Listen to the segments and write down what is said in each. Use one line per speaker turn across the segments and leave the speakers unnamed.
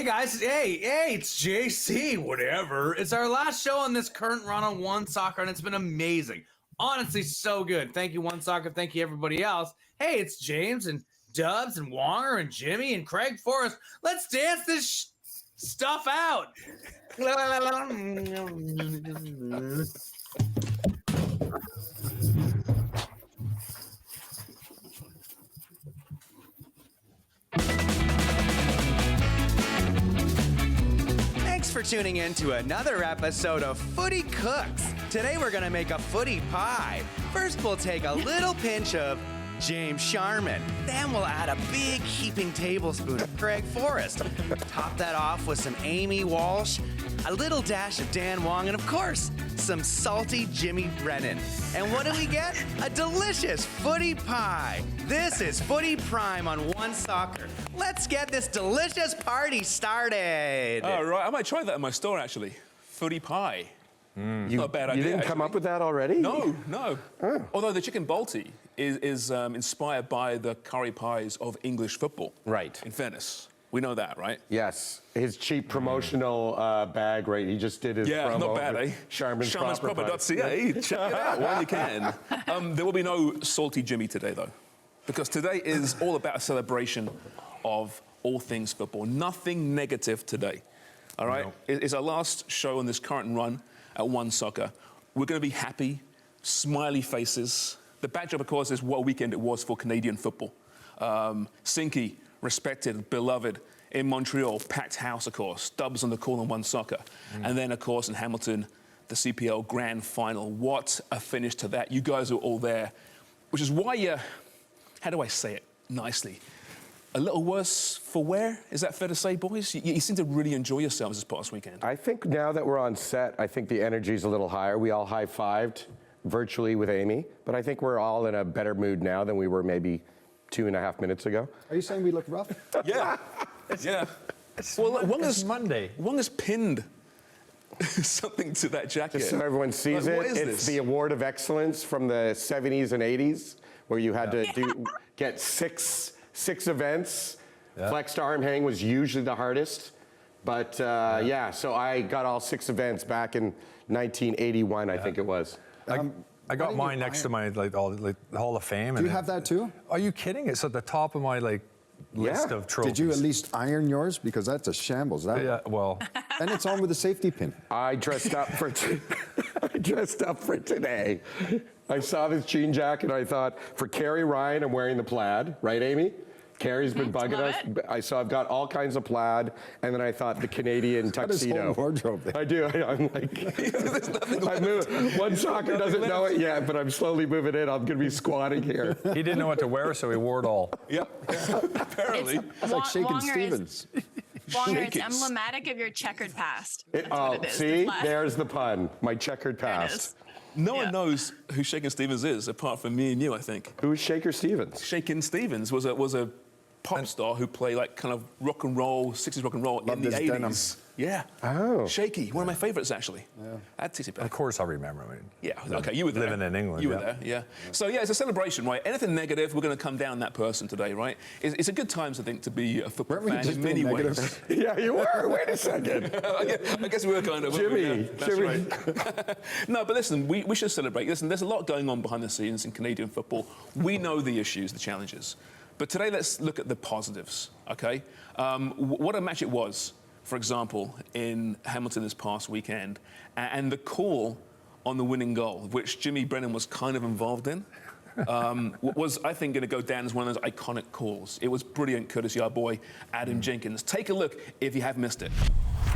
Hey guys, hey, it's JC, whatever. It's our last show on this current run on OneSoccer, and it's been amazing. Honestly, so good. Thank you, OneSoccer. Thank you, everybody else. Hey, it's James and Dubs and Wonger and Jimmy and Craig Forrest. Let's dance this stuff out.
Thanks for tuning in to another episode of Footy Cooks. Today we're going to make a footy pie. First we'll take a little pinch of James Sharman. Then we'll add a big heaping tablespoon of Craig Forrest. Top that off with some Amy Walsh, a little dash of Dan Wong, and of course, some salty Jimmy Brennan. And what do we get? A delicious footy pie. This is Footy Prime on OneSoccer. Let's get this delicious party started.
Oh, right. I might try that in my store, actually. Footy pie. Not a bad idea.
You didn't come up with that already?
No. Oh. Although the chicken balti is inspired by the curry pies of English football.
Right.
In fairness. We know that, right?
Yes. His cheap promotional bag, right? He just did his promo.
Not bad, eh? Sharmansproper.ca. Check it out while you can. There will be no salty Jimmy today, though. Because today is all about a celebration of all things football. Nothing negative today. All right? No. It's our last show on this current run at OneSoccer. We're going to be happy, smiley faces. The backdrop, of course, is what a weekend it was for Canadian football. Sinky, respected, beloved, in Montreal, packed house, of course. Dubs on the call on OneSoccer. And then, of course, in Hamilton, the CPL Grand Final. What a finish to that. You guys are all there, which is why how do I say it nicely? A little worse for wear? Is that fair to say, boys? You seem to really enjoy yourselves this past weekend.
I think now that we're on set, I think the energy's a little higher. We all high-fived virtually with Amy, but I think we're all in a better mood now than we were maybe 2.5 minutes ago.
Are you saying we look rough?
Yeah. Yeah.
It's Monday.
One has pinned something to that jacket.
Just so everyone sees it, it's
this?
the Award of Excellence from the 70s and 80s, where you had to get six events. Yeah. Flexed arm hang was usually the hardest. But so I got all 6 events back in 1981, I think it was.
I got mine next to my the Hall of Fame.
Do you have that too?
Are you kidding? It's at the top of my list of trophies.
Did you at least iron yours? Because that's a shambles.
Yeah, well.
And it's on with a safety pin.
I dressed up for today. I saw this jean jacket. I thought, for Carrie Ryan, I'm wearing the plaid. Right, Amy? Carrie's been bugging us. I've got all kinds of plaid, and then I thought the Canadian tuxedo.
His whole wardrobe there.
I do. I'm like, I moved. OneSoccer doesn't know it yet, but I'm slowly moving in. I'm going to be squatting here.
He didn't know what to wear, so he wore it all.
Yep. Apparently.
It's like Shakin' Stevens.
Wonger, it's emblematic of your checkered past.
See? There's the pun. My checkered past.
No one knows who Shakin' Stevens is, apart from me and you, I think.
Who is Shaker Stevens?
Shakin' Stevens was a pop star who played kind of rock and roll, 60s rock and roll in the 80s. Denim. Yeah.
Oh.
Shaky, one of my favorites, actually.
Yeah.
I'd take it back.
Of course I remember.
Yeah, okay, you were there.
Living in England.
You were there, yeah. So, it's a celebration, right? Anything negative, we're going to come down that person today, right? It's a good time, I think, to be a football fan in many ways.
Yeah, you were. Wait a second.
I guess we were kind of.
Jimmy.
That's right. No, but listen, we should celebrate. Listen, there's a lot going on behind the scenes in Canadian football. We know the issues, the challenges. But today, let's look at the positives, okay? What a match it was, for example, in Hamilton this past weekend, and the call on the winning goal, which Jimmy Brennan was kind of involved in, was, I think, going to go down as one of those iconic calls. It was brilliant, courtesy our boy, Adam Jenkins. Take a look if you have missed it.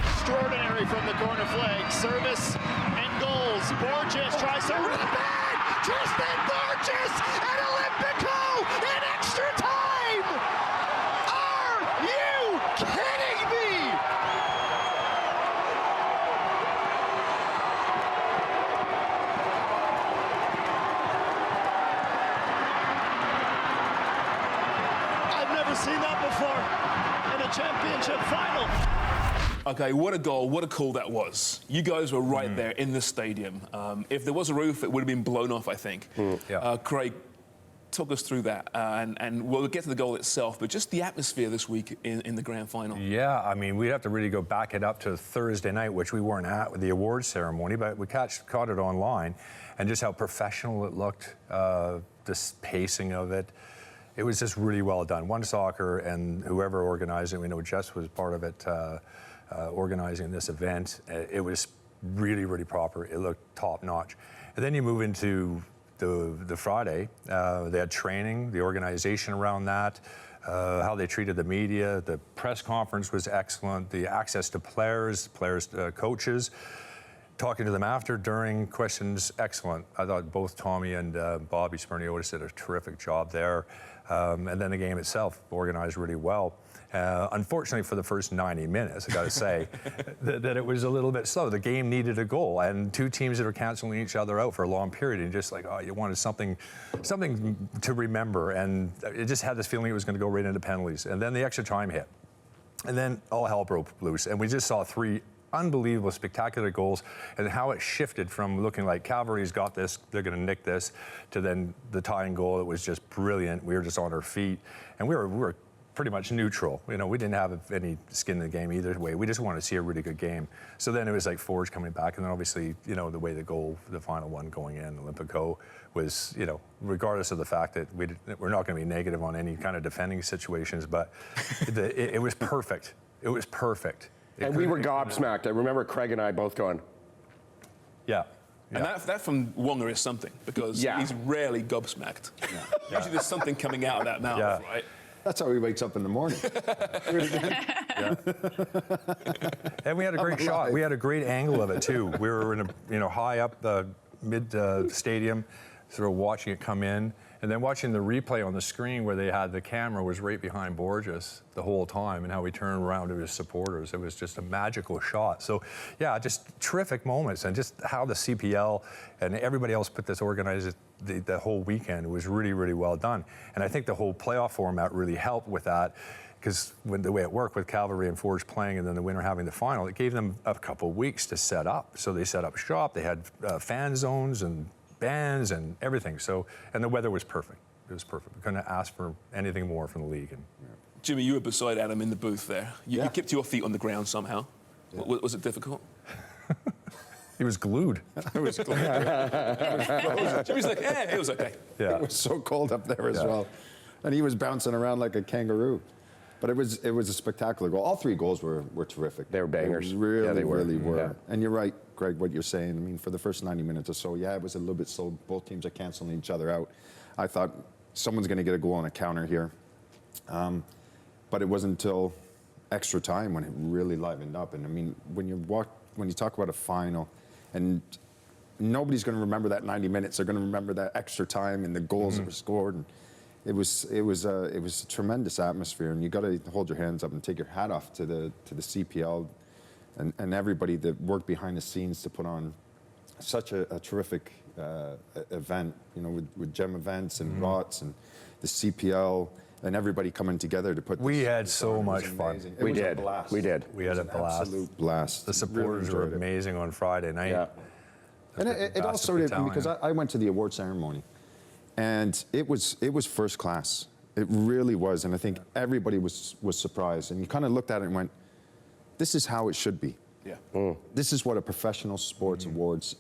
Extraordinary from the corner flag. Service and goals. Borges tries to rebound. Tristan Borges at Olympico in extra time. Are you kidding me? I've never seen that before in a championship final.
Okay, what a goal, what a call that was. You guys were right there in the stadium. If there was a roof, it would have been blown off, I think.
Yeah.
Craig, talk us through that, and we'll get to the goal itself, but just the atmosphere this week in the grand final.
Yeah, I mean, we have to really go back it up to Thursday night, which we weren't at with the awards ceremony, but we caught it online, and just how professional it looked, this pacing of it. It was just really well done. OneSoccer and whoever organized it, we know Jess was part of it, organizing this event. It was really, really proper. It looked top notch. And then you move into the Friday. They had training, the organization around that, how they treated the media. The press conference was excellent. The access to players, coaches, talking to them after, during, questions, excellent. I thought both Tommy and Bobby Spurniotis did a terrific job there. And then the game itself organized really well. Unfortunately, for the first 90 minutes, I got to say, that it was a little bit slow. The game needed a goal, and two teams that are canceling each other out for a long period, and just like, oh, you wanted something to remember, and it just had this feeling it was going to go right into penalties. And then the extra time hit, and then all hell broke loose, and we just saw three unbelievable, spectacular goals, and how it shifted from looking like Cavalry's got this, they're going to nick this, to then the tying goal. It was just brilliant. We were just on our feet, and we were pretty much neutral. You know, we didn't have any skin in the game either way. We just wanted to see a really good game. So then it was like Forge coming back, and then obviously, you know, the way the goal, the final one going in, Olympico, was, you know, regardless of the fact that we're not going to be negative on any kind of defending situations, but it was perfect. It was perfect.
And we were gobsmacked. I remember Craig and I both going,
yeah.
And that from Wonga is something, because he's rarely gobsmacked. Usually there's something coming out of that mouth, right?
That's how he wakes up in the morning.
And we had a great shot. We had a great angle of it too. We were in a, high up the mid stadium, sort of watching it come in, and then watching the replay on the screen where they had the camera was right behind Borges the whole time, and how he turned around to his supporters. It was just a magical shot. So, yeah, just terrific moments, and just how the CPL and everybody else put this organized the whole weekend. It was really, really well done. And I think the whole playoff format really helped with that, because the way it worked with Cavalry and Forge playing and then the winner having the final, it gave them a couple of weeks to set up. So they set up shop, they had fan zones and bands and everything. So, and the weather was perfect. It was perfect. We couldn't ask for anything more from the league. And,
Jimmy, you were beside Adam in the booth there. You kept your feet on the ground somehow. Yeah. Was it difficult?
He was glued.
I was glued.
Jimmy's like, yeah, it was okay.
Yeah.
It was so cold up there as well. And he was bouncing around like a kangaroo. But it was a spectacular goal. All three goals were terrific.
They were bangers.
They really were.
Yeah.
And you're right, Greg, what you're saying. I mean, for the first 90 minutes or so, it was a little bit slow. Both teams are canceling each other out. I thought someone's going to get a goal on a counter here. But it wasn't until extra time when it really livened up. And I mean, when you talk about a final, and nobody's going to remember that 90 minutes. They're going to remember that extra time and the goals that were scored. And it was a tremendous atmosphere, and you got to hold your hands up and take your hat off to the CPL and everybody that worked behind the scenes to put on such a terrific event. You know, with Gem Events and Rots and the CPL. And everybody coming together to put.
We had so much fun.
We did. We did.
We had a blast.
Absolute blast.
The supporters were amazing on Friday night.
Yeah. And it all started because I went to the award ceremony, and it was first class. It really was, and I think everybody was surprised. And you kind of looked at it and went, "This is how it should be.
Yeah.
This is what a professional sports awards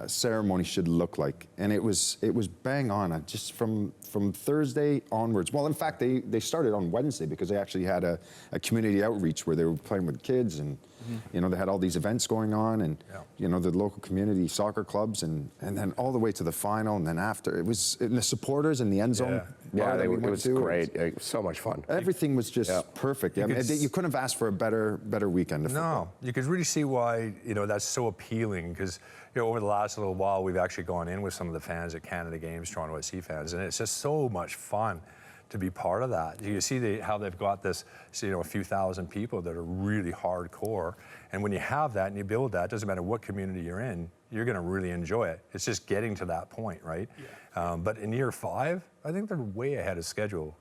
ceremony should look like." And it was bang on, just from Thursday onwards. Well, in fact, they started on Wednesday because they actually had a community outreach where they were playing with kids, and you know, they had all these events going on, and you know, the local community soccer clubs, and then all the way to the final, and then after it was the supporters in the end zone.
It was great. It was so much fun.
Everything was just perfect. You couldn't have asked for a better weekend of football.
You could really see why, you know, that's so appealing, because, you know, over the last little while, we've actually gone in with some of the fans at Canada games, Toronto SC fans, and it's just so much fun to be part of that. You see how they've got this, you know, a few thousand people that are really hardcore, and when you have that and you build that, it doesn't matter what community you're in, you're going to really enjoy it. It's just getting to that point, right? Yeah. But in year 5, I think they're way ahead of schedule.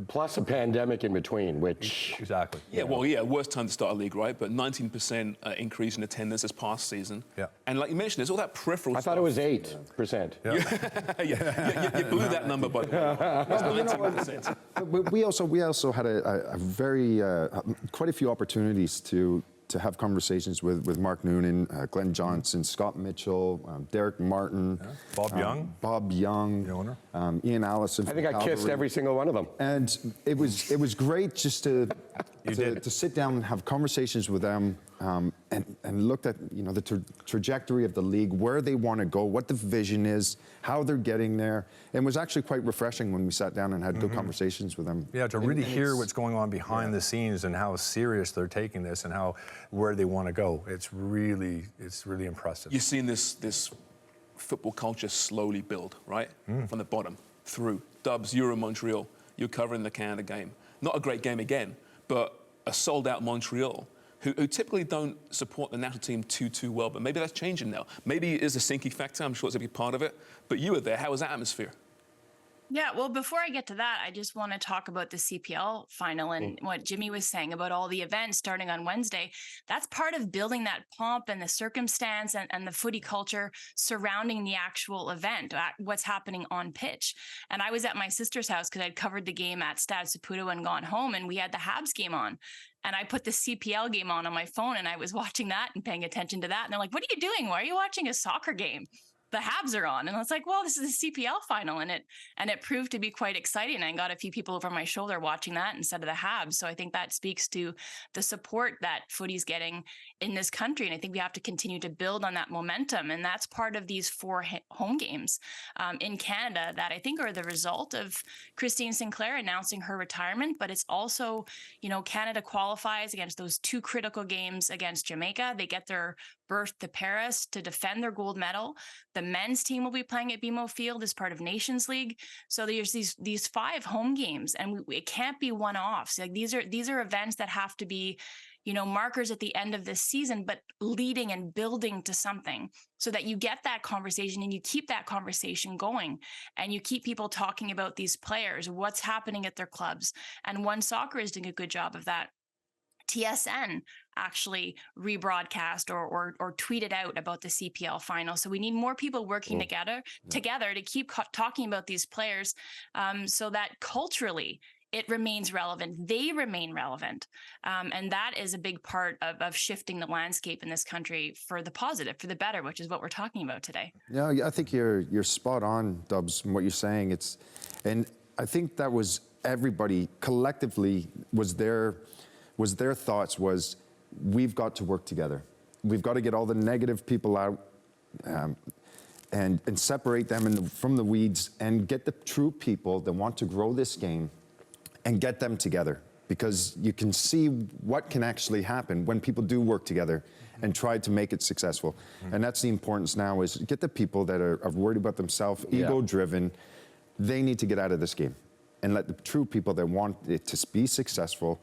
Plus a pandemic in between, which...
Exactly.
Yeah, well, worst time to start a league, right? But 19% increase in attendance this past season.
Yeah.
And like you mentioned, there's all that peripheral
I
stuff.
thought it was 8%.
Yeah. You blew that number, by the way. It's 19%.
But we also had a very quite a few opportunities to have conversations with Mark Noonan, Glenn Johnson, Scott Mitchell, Derek Martin,
Bob Young,
the owner, Ian Allison.
I think I kissed every single one of them.
And it was great just to sit down and have conversations with them and looked at the trajectory of the league, where they want to go, what the vision is, how they're getting there. And it was actually quite refreshing when we sat down and had good conversations with them.
Yeah, to really hear what's going on behind the scenes and how serious they're taking this and where they want to go. It's really impressive.
You're seeing this football culture slowly build, right? From the bottom through. Dubs, you're in Montreal. You're covering the Canada game. Not a great game again, but a sold-out Montreal who typically don't support the national team too well, but maybe that's changing now. Maybe it is a sinking factor. I'm sure it's a big part of it. But you were there. How was that atmosphere?
Yeah, well, before I get to that, I just want to talk about the CPL final and what Jimmy was saying about all the events starting on Wednesday. That's part of building that pomp and the circumstance and the footy culture surrounding the actual event, what's happening on pitch. And I was at my sister's house because I'd covered the game at Stade Saputo and gone home, and we had the Habs game on. And I put the CPL game on my phone, and I was watching that and paying attention to that. And they're like, "What are you doing? Why are you watching a soccer game? The Habs are on." And I was like, well, this is the CPL final. And it proved to be quite exciting. I got a few people over my shoulder watching that instead of the Habs. So I think that speaks to the support that footy's getting in this country. And I think we have to continue to build on that momentum. And that's part of these 4 home games in Canada that I think are the result of Christine Sinclair announcing her retirement. But it's also, Canada qualifies against those 2 critical games against Jamaica. They get their berth to Paris to defend their gold medal. The men's team will be playing at BMO Field as part of Nations League. So there's these 5 home games, and it can't be one-offs. Like these are events that have to be, markers at the end of this season, but leading and building to something so that you get that conversation and you keep that conversation going and you keep people talking about these players, what's happening at their clubs. And OneSoccer is doing a good job of that. TSN actually rebroadcast or tweeted out about the CPL final. So we need more people working together to keep talking about these players so that culturally it remains relevant. They remain relevant. And that is a big part of shifting the landscape in this country for the positive, for the better, which is what we're talking about today.
Yeah, I think you're spot on, Dubs, in what you're saying. And I think that was everybody collectively was their thoughts was, we've got to work together. We've got to get all the negative people out and separate them from the weeds and get the true people that want to grow this game and get them together. Because you can see what can actually happen when people do work together and try to make it successful. And that's the importance now, is get the people that are worried about themselves, ego-driven, they need to get out of this game. And let the true people that want it to be successful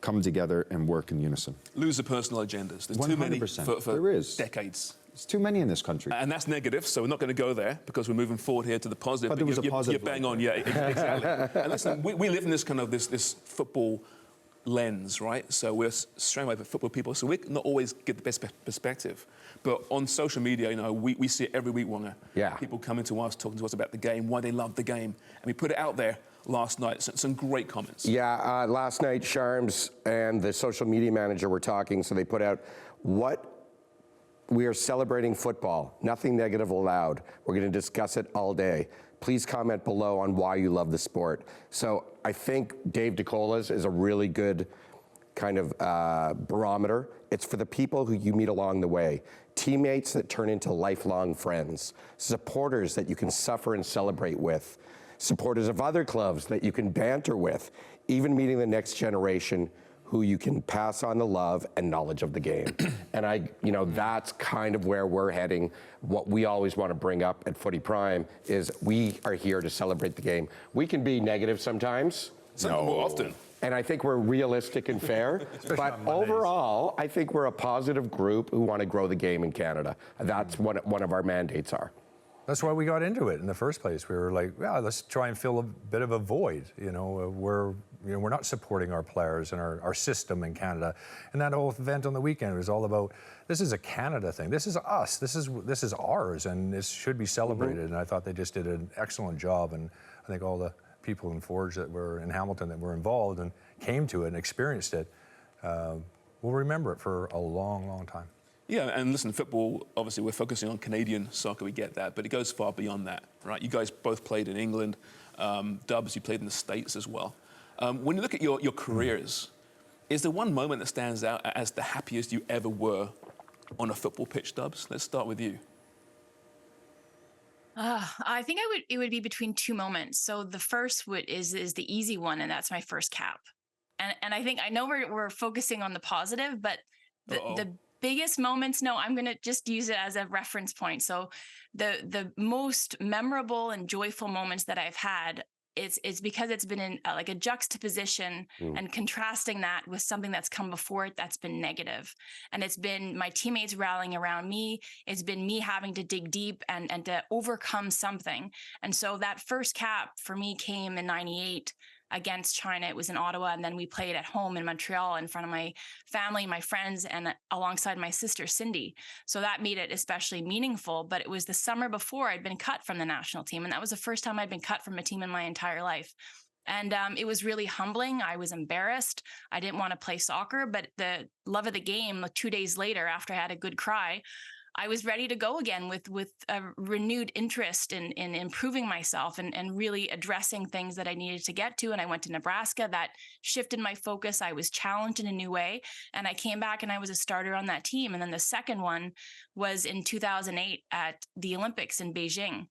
come together and work in unison.
Lose the personal agendas. There's
100%.
too many for decades.
There's too many in this country.
And that's negative, so we're not going to go there because we're moving forward here to the positive.
But there was a positive.
You're bang on, yeah, exactly. And listen, we live in this kind of this football lens, right? So we're straight away football people, so we not always get the best perspective. But on social media, we see it every week, Wonga.
Yeah.
People coming to us, talking to us about the game, why they love the game. And we put it out there last night. Some great comments.
Yeah, last night, Sharms and the social media manager were talking, so they put out, we are celebrating football. Nothing negative allowed. We're going to discuss it all day. Please comment below on why you love the sport. So I think Dave DeCola's is a really good kind of barometer. It's for the people who you meet along the way. Teammates that turn into lifelong friends. Supporters that you can suffer and celebrate with. Supporters of other clubs that you can banter with. Even meeting the next generation who you can pass on the love and knowledge of the game. And that's kind of where we're heading. What we always want to bring up at Footy Prime is we are here to celebrate the game. We can be negative sometimes.
More often.
And I think we're realistic and fair. But overall, I think we're a positive group who want to grow the game in Canada. That's what one of our mandates are.
That's why we got into it in the first place. We were like, yeah, let's try and fill a bit of a void. We're not supporting our players and our system in Canada. And that whole event on the weekend was all about, this is a Canada thing. This is us. This is ours, and this should be celebrated. And I thought they just did an excellent job. And I think all the people in Forge that were in Hamilton that were involved and came to it and experienced it will remember it for a long, long time.
Yeah, and listen, football, obviously we're focusing on Canadian soccer, we get that, but it goes far beyond that, right? You guys both played in England. Dubs, you played in the States as well. When you look at your careers, is there one moment that stands out as the happiest you ever were on a football pitch, Dubs? Let's start with you.
I think it would be between two moments. So the first is the easy one, and that's my first cap. And I know we're focusing on the positive, but the biggest moments, no, I'm going to just use it as a reference point. So the most memorable and joyful moments that I've had, it's because it's been in like a juxtaposition and contrasting that with something that's come before it that's been negative. And it's been my teammates rallying around me. It's been me having to dig deep and to overcome something. And so that first cap for me came in '98 against China. It was in Ottawa, and then we played at home in Montreal in front of my family, my friends, and alongside my sister, Cindy. So that made it especially meaningful, but it was the summer before I'd been cut from the national team, and that was the first time I'd been cut from a team in my entire life. And it was really humbling. I was embarrassed. I didn't want to play soccer, but the love of the game, 2 days later, after I had a good cry, I was ready to go again with a renewed interest in improving myself and really addressing things that I needed to get to. And I went to Nebraska. That shifted my focus. I was challenged in a new way. And I came back and I was a starter on that team. And then the second one was in 2008 at the Olympics in Beijing,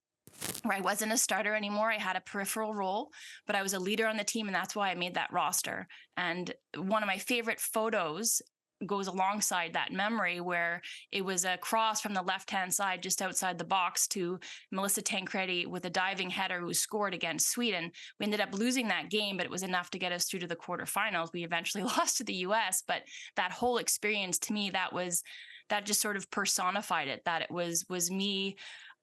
where I wasn't a starter anymore. I had a peripheral role, but I was a leader on the team. And that's why I made that roster. And one of my favorite photos goes alongside that memory, where it was a cross from the left-hand side just outside the box to Melissa Tancredi with a diving header who scored against Sweden. We ended up losing that game, but it was enough to get us through to the quarterfinals. We eventually lost to the US, but that whole experience, to me, that just sort of personified it, that it was me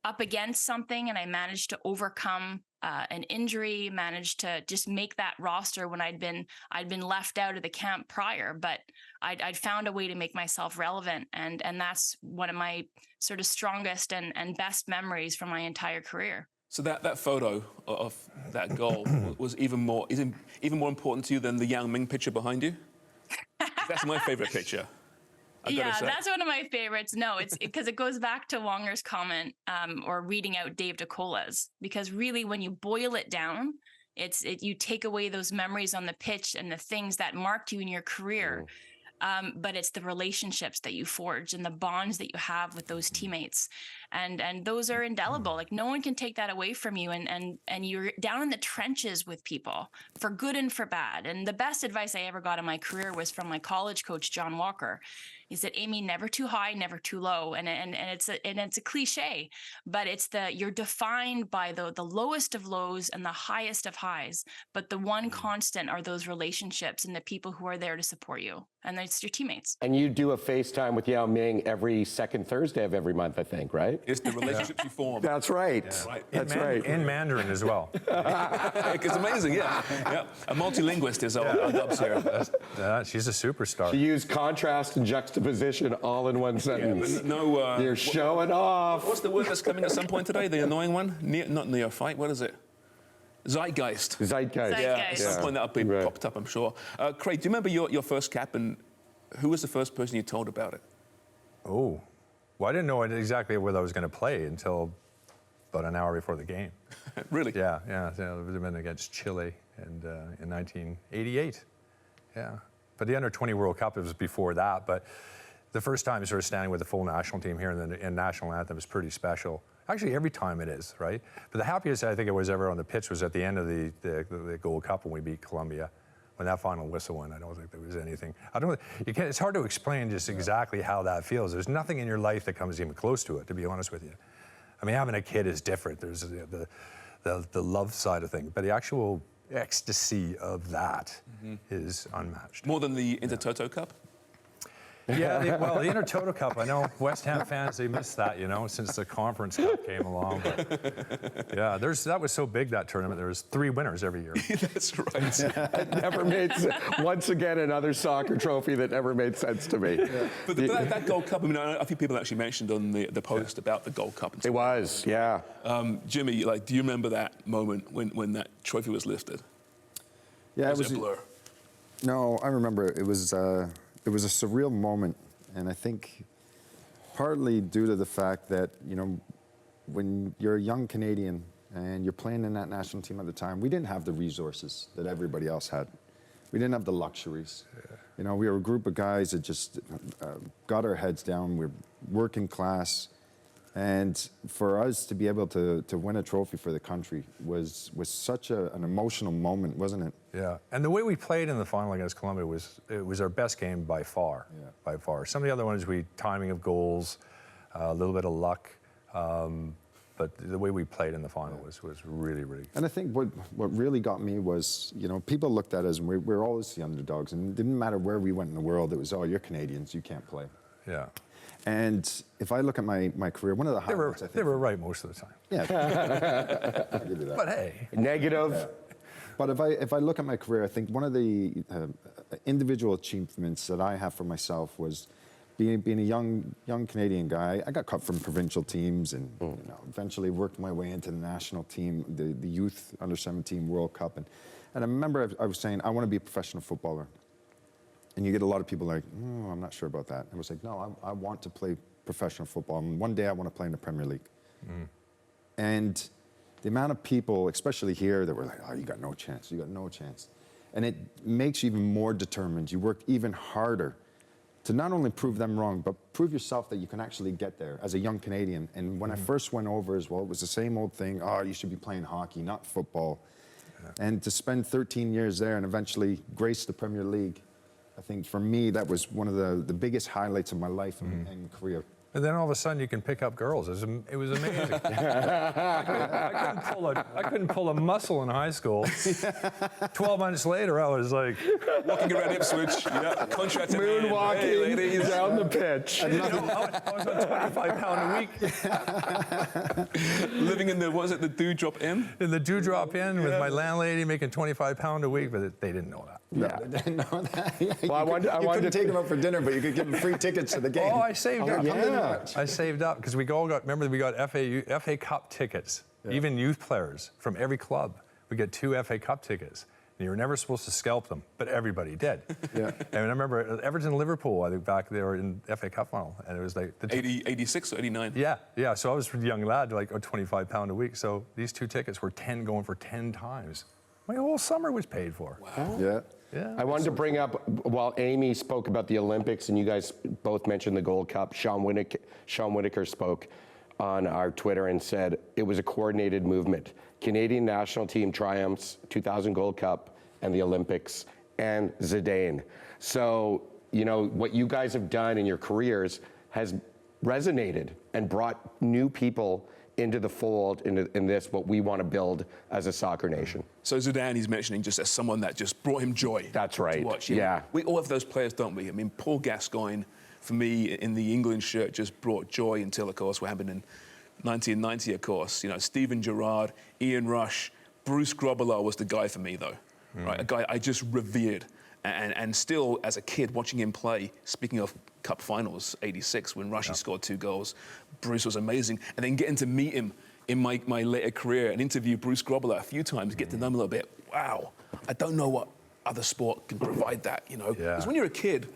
up against something, and I managed to overcome an injury, managed to just make that roster when I'd been left out of the camp prior, but I'd found a way to make myself relevant, and that's one of my sort of strongest and best memories from my entire career.
So that photo of that goal was even more important to you than the Yao Ming picture behind you? That's my favorite picture.
Yeah, that's one of my favorites. No, it's because it goes back to Wonger's comment or reading out Dave DeCola's, because really when you boil it down, you take away those memories on the pitch and the things that marked you in your career. But it's the relationships that you forge and the bonds that you have with those teammates. And those are indelible. Like, no one can take that away from you. And you're down in the trenches with people for good and for bad. And the best advice I ever got in my career was from my college coach, John Walker. He said, Amy, never too high, never too low. And it's a cliche, but you're defined by the lowest of lows and the highest of highs. But the one constant are those relationships and the people who are there to support you. And it's your teammates.
And you do a FaceTime with Yao Ming every second Thursday of every month, I think, right?
It's the relationships you form.
That's right.
Yeah.
That's right.
In Mandarin as well.
It's amazing, yeah. A multilinguist is our Dubs here.
She's a superstar.
She used contrast and juxtaposition all in one sentence.
Yeah,
you're showing off.
What's the word that's coming at some point today? The annoying one? Not neophyte. What is it? Zeitgeist.
Zeitgeist.
Yeah, at some point that'll be popped up, I'm sure. Craig, do you remember your first cap, and who was the first person you told about it?
Oh, well, I didn't know exactly whether I was going to play until about an hour before the game.
Really?
Yeah. It would have been against Chile in 1988. Yeah. But the Under-20 World Cup, it was before that. But the first time sort of standing with the full national team here in national anthem is pretty special. Actually, every time it is, right? But the happiest I think I was ever on the pitch was at the end of the Gold Cup when we beat Colombia. When that final whistle went, I don't think there was anything. It's hard to explain just exactly how that feels. There's nothing in your life that comes even close to it, to be honest with you. I mean, having a kid is different. There's the love side of things, but the actual ecstasy of that is unmatched.
More than the Intertoto Cup?
Yeah, well, the Intertoto Cup, I know West Ham fans, they miss that, since the Conference Cup came along. But yeah, that was so big, that tournament. There was 3 winners every year.
That's right.
It never made sense. Once again, another soccer trophy that never made sense to me. Yeah.
But that Gold Cup, I mean, I think people actually mentioned on the post about the Gold Cup.
It was, yeah.
Jimmy, do you remember that moment when that trophy was lifted?
Yeah,
it was a blur.
No, I remember it was a surreal moment, and I think partly due to the fact that, when you're a young Canadian and you're playing in that national team at the time, we didn't have the resources that everybody else had. We didn't have the luxuries. Yeah. We were a group of guys that just got our heads down. We were working class. And for us to be able to win a trophy for the country was such an emotional moment, wasn't it?
Yeah, and the way we played in the final against Colombia was our best game by far. Yeah. By far. Some of the other ones, timing of goals, a little bit of luck, but the way we played in the final was really, really good.
And I think what really got me was, people looked at us and we were always the underdogs, and it didn't matter where we went in the world, it was, oh, you're Canadians, you can't play.
Yeah.
And if I look at my career, one of the highlights, I think...
They were right most of the time.
Yeah. I'll give you that.
But hey.
Negative.
Yeah. But if I look at my career, I think one of the individual achievements that I have for myself was being a young Canadian guy. I got cut from provincial teams and eventually worked my way into the national team, the youth under-17 World Cup. And I remember I was saying, I want to be a professional footballer. And you get a lot of people like, I'm not sure about that. I was like, no, I want to play professional football. And one day I want to play in the Premier League. And the amount of people, especially here, that were like, oh, you got no chance, you got no chance. And it makes you even more determined. You work even harder to not only prove them wrong, but prove yourself that you can actually get there as a young Canadian. And when I first went over as well, it was the same old thing, oh, you should be playing hockey, not football. Yeah. And to spend 13 years there and eventually grace the Premier League, I think for me, that was one of the biggest highlights of my life and career.
And then all of a sudden you can pick up girls. It was amazing. I couldn't pull a muscle in high school. 12 months later, I was like...
Walking around Ipswich, contract in hand.
Moonwalking down the pitch.
I was on 25 pound a week.
Living in the Dewdrop Inn?
In the Dewdrop Inn with my landlady making 25 pound a week, but they didn't know that.
No, they didn't know that. Yeah,
well,
you couldn't take them out for dinner, but you could give them free tickets to the game.
Oh, I saved up.
Yeah.
I saved up because we got FA Cup tickets. Yeah. Even youth players from every club. We get 2 FA Cup tickets. And you were never supposed to scalp them, but everybody did. Yeah. And I remember Everton-Liverpool, I think back there in FA Cup final, and it was like...
86 or 89?
Yeah. So I was a young lad, like 25 pound a week. So these 2 tickets were going for 10 times. My whole summer was paid for.
Wow.
Yeah.
Yeah, I wanted to bring up, while Amy spoke about the Olympics and you guys both mentioned the Gold Cup, Sean Whitaker spoke on our Twitter and said it was a coordinated movement. Canadian national team triumphs, 2000 Gold Cup, and the Olympics, and Zidane. So, what you guys have done in your careers has resonated and brought new people into the fold, in this, what we want to build as a soccer nation.
So Zidane, he's mentioning just as someone that just brought him joy.
That's right.
To watch.
Yeah.
We all have those players, don't we? I mean, Paul Gascoigne, for me, in the England shirt, just brought joy until, of course, what happened in 1990, of course. Steven Gerrard, Ian Rush, Bruce Grobbelaar was the guy for me, though. Right? A guy I just revered. And still, as a kid, watching him play, speaking of Cup finals, 86, when Rushy scored 2 goals, Bruce was amazing. And then getting to meet him in my later career and interview Bruce Grobbelaar a few times, get to know him a little bit. Wow, I don't know what other sport can provide that, Because when you're a kid,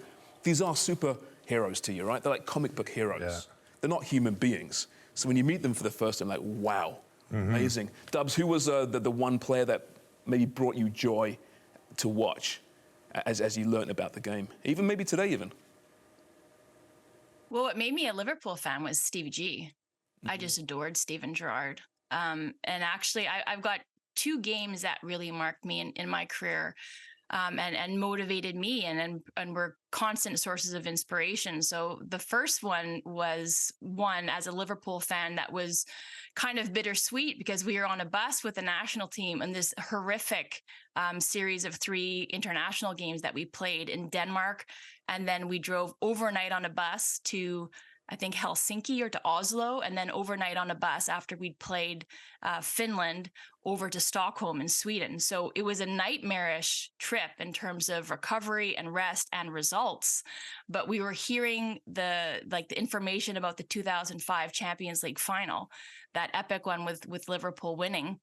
these are superheroes to you, right? They're like comic book heroes. Yeah. They're not human beings. So when you meet them for the first time, like, wow, amazing. Dubs, who was the one player that maybe brought you joy to watch as you learned about the game? Even maybe today, even?
Well, what made me a Liverpool fan was Stevie G. I just adored Steven Gerrard. And actually, I've got 2 games that really marked me in my career. and motivated me and were constant sources of inspiration. So the first one was one as a Liverpool fan that was kind of bittersweet because we were on a bus with the national team and this horrific series of 3 international games that we played in Denmark. And then we drove overnight on a bus to, I think, Helsinki or to Oslo, and then overnight on a bus after we'd played Finland over to Stockholm in Sweden. So it was a nightmarish trip in terms of recovery and rest and results. But we were hearing the information about the 2005 Champions League final, that epic one with Liverpool winning.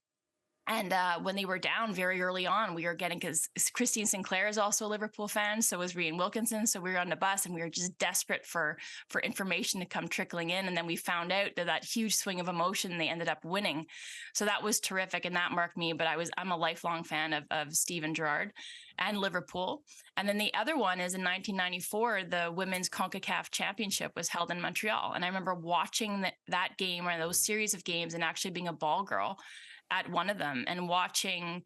And when they were down very early on, we were getting, because Christine Sinclair is also a Liverpool fan, so was Rian Wilkinson. So we were on the bus and we were just desperate for information to come trickling in. And then we found out that huge swing of emotion, they ended up winning. So that was terrific and that marked me. But I'm a lifelong fan of Steven Gerrard and Liverpool. And then the other one is in 1994, the Women's CONCACAF Championship was held in Montreal. And I remember watching that game or those series of games and actually being a ball girl at one of them and watching,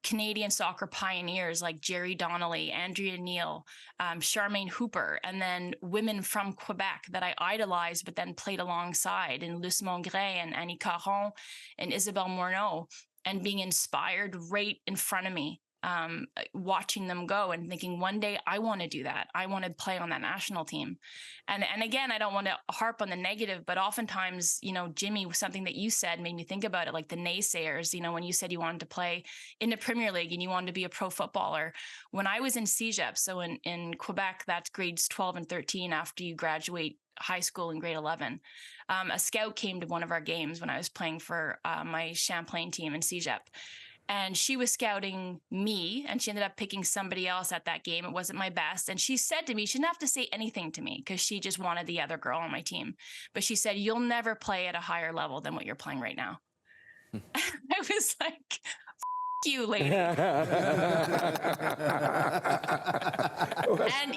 Canadian soccer pioneers like Jerry Donnelly, Andrea Neal, Charmaine Hooper, and then women from Quebec that I idolized, but then played alongside, and Luce Mongrain and Annie Caron and Isabelle Morneau, and being inspired right in front of me, watching them go and thinking one day I want to do that. I want to play on that national team. And again, I don't want to harp on the negative, but oftentimes, Jimmy, something that you said made me think about it, like the naysayers, when you said you wanted to play in the Premier League and you wanted to be a pro footballer. When I was in CEGEP, so in Quebec, that's grades 12 and 13 after you graduate high school in grade 11. A scout came to one of our games when I was playing for my Champlain team in CEGEP. And she was scouting me, and she ended up picking somebody else at that game. It wasn't my best. And she said to me, she didn't have to say anything to me because she just wanted the other girl on my team. But she said, "You'll never play at a higher level than what you're playing right now." I was like, "F you, lady." And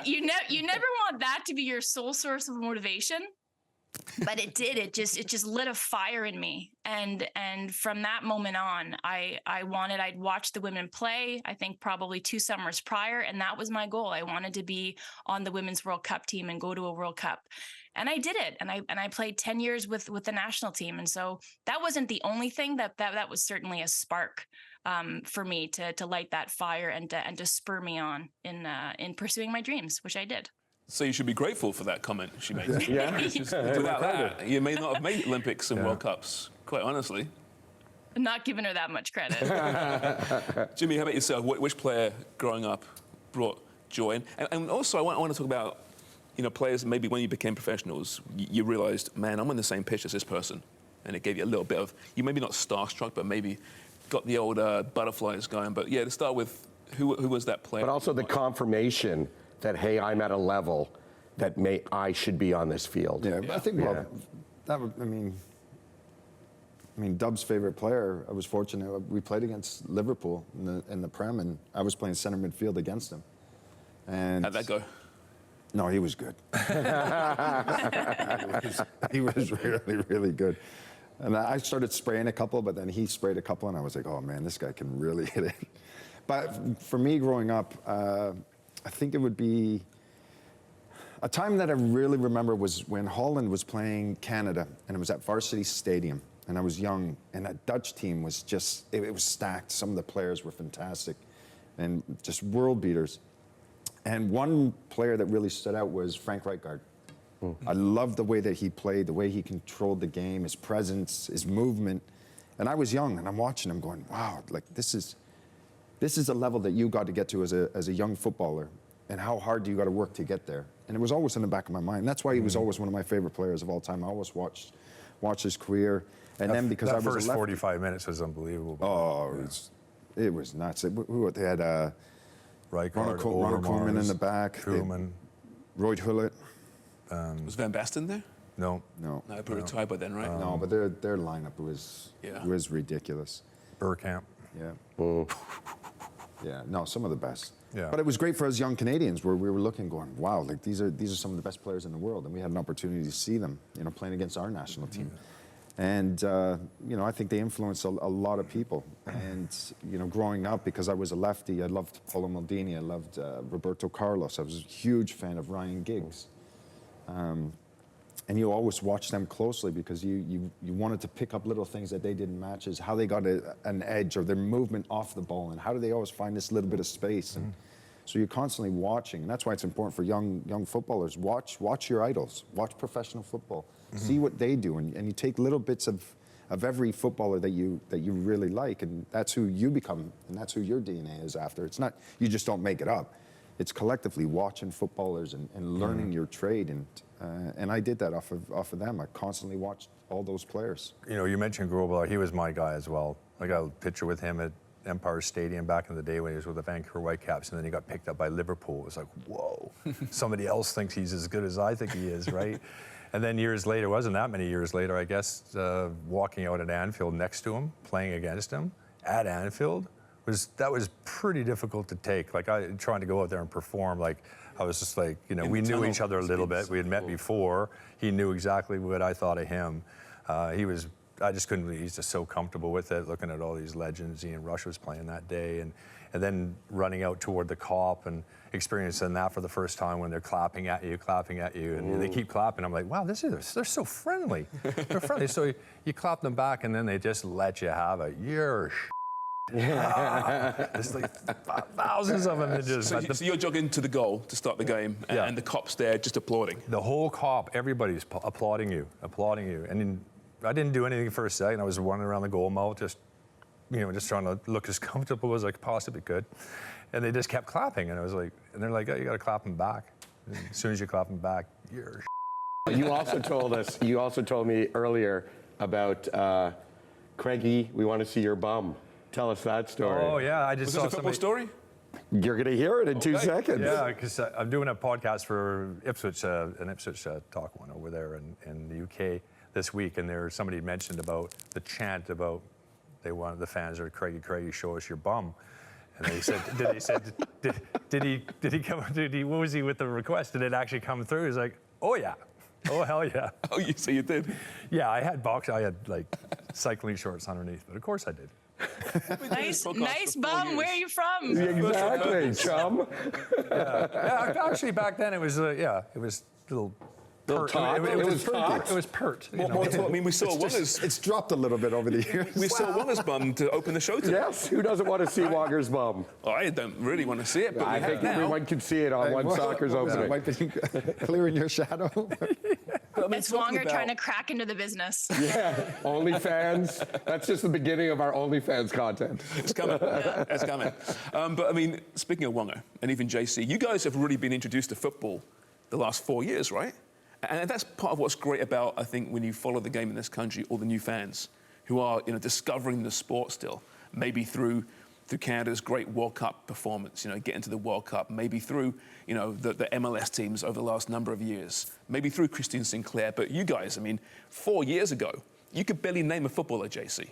you never want that to be your sole source of motivation. But it did. It just lit a fire in me. And from that moment on, I'd watched the women play, I think probably 2 summers prior. And that was my goal. I wanted to be on the Women's World Cup team and go to a World Cup. And I did it. And I played 10 years with the national team. And so that wasn't the only thing that was certainly a spark for me to light that fire and to spur me on in pursuing my dreams, which I did.
So you should be grateful for that comment she made.
Yeah.
Without that, you may not have made Olympics and World Cups, quite honestly.
I'm not giving her that much credit.
Jimmy, how about yourself? Which player growing up brought joy? And also, I want to talk about, players, maybe when you became professionals, you realized, man, I'm on the same pitch as this person. And it gave you a little bit of, you maybe not starstruck, but maybe got the old butterflies going. But yeah, to start with, who was that player?
But also the confirmation that, hey, I'm at a level that I should be on this field.
Yeah, I think, Dub's favorite player, I was fortunate, we played against Liverpool in the Prem, and I was playing center midfield against him. And
how'd that go?
No, he was good. he was really, really good. And I started spraying a couple, but then he sprayed a couple, and I was like, oh man, this guy can really hit it. But for me growing up, I think it would be a time that I really remember was when Holland was playing Canada, and it was at Varsity Stadium, and I was young, and that Dutch team was just, it was stacked. Some of the players were fantastic and just world beaters. And one player that really stood out was Frank Rijkaard. I loved the way that he played, the way he controlled the game, his presence, his movement. And I was young, and I'm watching him going, wow, like this is a level that you got to get to as a young footballer, and how hard do you got to work to get there? And it was always in the back of my mind. That's why he was always one of my favorite players of all time. I always watched his career. And then because I was
first 45 minutes was unbelievable.
Oh, it was nuts. They had
Rijkaard,
Ronald Koeman in the back.
Koeman.
Roy Hullett.
Was Van Basten there?
No.
No, probably retired by then, right?
No, but their lineup was ridiculous.
Burkamp.
Yeah. Yeah, no, some of the best.
Yeah.
But it was great for us young Canadians where we were looking, going, wow, like these are some of the best players in the world, and we had an opportunity to see them, playing against our national team. And, I think they influenced a lot of people. And, growing up, because I was a lefty, I loved Paulo Maldini, I loved Roberto Carlos. I was a huge fan of Ryan Giggs. And you always watch them closely because you wanted to pick up little things that they did in matches, how they got an edge or their movement off the ball, and how do they always find this little bit of space. And so you're constantly watching, and that's why it's important for young footballers. Watch your idols. Watch professional football. See what they do, and you take little bits of every footballer that you really like, and that's who you become, and that's who your DNA is after. It's not, you just don't make it up. It's collectively watching footballers and learning your trade, and I did that off of them. I constantly watched all those players.
You mentioned Grobler. He was my guy as well. I got a picture with him at Empire Stadium back in the day when he was with the Vancouver Whitecaps, and then he got picked up by Liverpool. It was like, whoa, somebody else thinks he's as good as I think he is, right? And then years later, wasn't that many years later, I guess, walking out at Anfield next to him, playing against him at Anfield, that was pretty difficult to take. Like, trying to go out there and perform, like, I was just like, we knew each other a little bit. We had met before. He knew exactly what I thought of him. I just couldn't believe he's just so comfortable with it, looking at all these legends. Ian Rush was playing that day, and then running out toward the Kop and experiencing that for the first time when they're clapping at you, and they keep clapping. I'm like, wow, they're so friendly. They're friendly. So you clap them back, and then they just let you have it. You're There's like thousands of them.
So you're jogging to the goal to start the game, and the Kop's there just applauding.
The whole Kop, everybody's applauding you. And I didn't do anything for a second. I was running around the goal mouth, just trying to look as comfortable as I possibly could. And they just kept clapping, and I was like, and they're like, oh, you got to clap them back. And as soon as you clap them back, you're.
You also told me earlier about Craigie. We want to see your bum. Tell us that story.
Oh yeah, I just
saw a football story.
You're going to hear it in 2 seconds.
Yeah, because I'm doing a podcast for Ipswich, an Ipswich talk one over there in the UK this week, and somebody mentioned about the chant about they wanted the fans or Craigie, show us your bum. And they said, did he come? What was he with the request? Did it actually come through? He's like, oh yeah, oh hell yeah.
Oh, so you did?
Yeah, I had like cycling shorts underneath, but of course I did.
Nice bum. Where are you from?
Exactly, chum.
Yeah, actually back then it was it was a little. It was pert.
I mean, we saw Wonga's.
It's dropped a little bit over the years.
We saw Wonga's bum to open the show today.
Yes, who doesn't want to see Wonga's bum?
Oh, I don't really want to see it, but
I think everyone can see it on OneSoccer's opening.
Might be clearing your shadow.
It's Wonger trying to crack into the business.
Yeah, OnlyFans. That's just the beginning of our OnlyFans content.
It's coming. It's coming. But I mean, speaking of Wonga and even JC, you guys have really been introduced to football the last 4 years, right? And that's part of what's great about, I think, when you follow the game in this country, all the new fans who are, discovering the sport still, maybe through Canada's great World Cup performance, getting to the World Cup, maybe through, the MLS teams over the last number of years, maybe through Christian Sinclair. But you guys, I mean, 4 years ago, you could barely name a footballer, JC.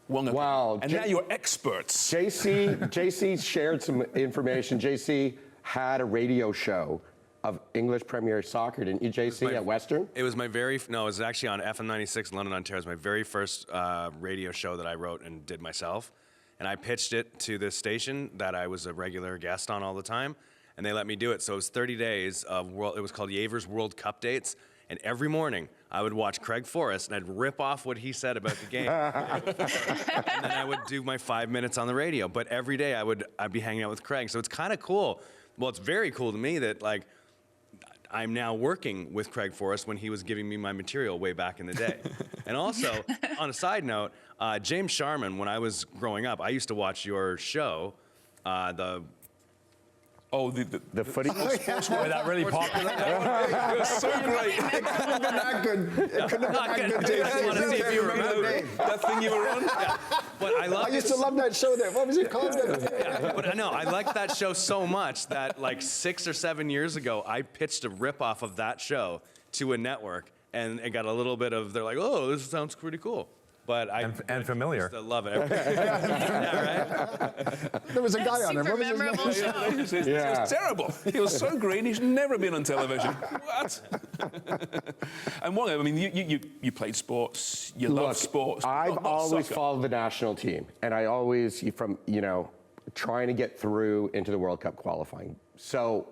Wow.
And now you're experts.
JC shared some information. JC had a radio show of English Premier Soccer, didn't you, JC, at Western?
It was my it was actually on FM 96 in London, Ontario. It was my very first radio show that I wrote and did myself. And I pitched it to this station that I was a regular guest on all the time, and they let me do it. So it was 30 days of it was called Yaver's World Cup Dates, and every morning I would watch Craig Forrest, and I'd rip off what he said about the game. And then I would do my 5 minutes on the radio. But every day I'd be hanging out with Craig. So it's kind of cool. Well, it's very cool to me that, like, I'm now working with Craig Forrest when he was giving me my material way back in the day. And also, on a side note, James Sharman, when I was growing up, I used to watch your show, the
Footy Prime.
That really popular.
It was so great.
It couldn't have been that good. It couldn't have been that good.
I want to see if you remember
that thing you were on.
Yeah. But
I used to love that show there. What was it called?
Yeah, but I liked that show so much that like 6 or 7 years ago, I pitched a ripoff of that show to a network, and it got a little bit of, they're like, oh, this sounds pretty cool. but
and familiar.
Still love it. Yeah, right?
There was a guy on there.
Super
What was his name?
memorable show.
It was terrible. He was so green. He's never been on television. What? And one, I mean, you played sports. You love sports.
I've
not
always
soccer.
followed the national team, and I always, from trying to get through into the World Cup qualifying. So,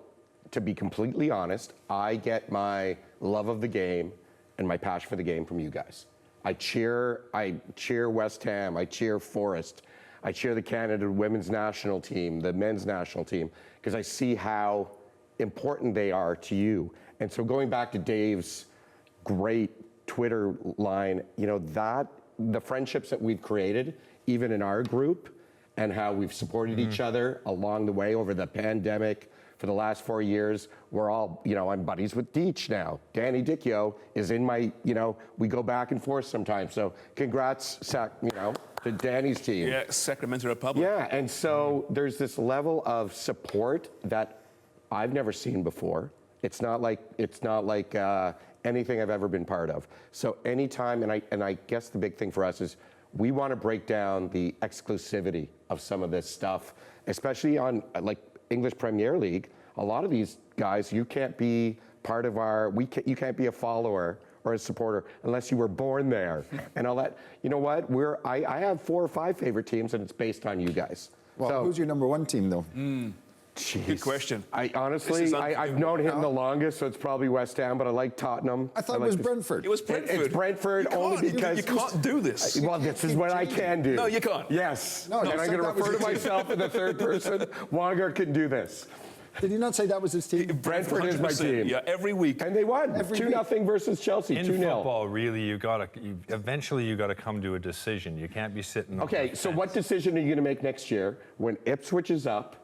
to be completely honest, I get my love of the game and my passion for the game from you guys. I cheer West Ham. I cheer Forest. I cheer the Canada women's national team, the men's national team, because I see how important they are to you. And so going back to Dave's great Twitter line, that the friendships that we've created, even in our group, and how we've supported each other along the way over the pandemic for the last 4 years. We're all, I'm buddies with Deech now. Danny Dicchio is in my, we go back and forth sometimes. So congrats, to Danny's team.
Yeah, Sacramento Republic.
Yeah, and so there's this level of support that I've never seen before. It's not like anything I've ever been part of. So anytime, and I guess the big thing for us is we want to break down the exclusivity of some of this stuff, especially on like English Premier League. A lot of these guys, you can't be part of you can't be a follower or a supporter unless you were born there and all that. You know what? I have 4 or 5 favorite teams, and it's based on you guys.
Well,
so,
who's your number 1 team, though?
Good question.
I honestly, I've known him the longest, so it's probably West Ham, but I like Tottenham.
I thought it was Brentford.
It was Brentford.
It's Brentford only because
you can't do this.
Well, this is what I can do.
No, you can't.
Yes.
No,
and
you
I'm
said
going to
that was
refer to
your team.
myself in the third person. Wonger can do this.
Did he not say that was his team?
Brentford is my
100%.
team.
Yeah, every week.
And they won. 2-0 versus Chelsea.
In
2-0.
football, really, eventually you got to come to a decision. You can't be sitting.
Okay, so what decision are you going to make next year when Ipswich is up?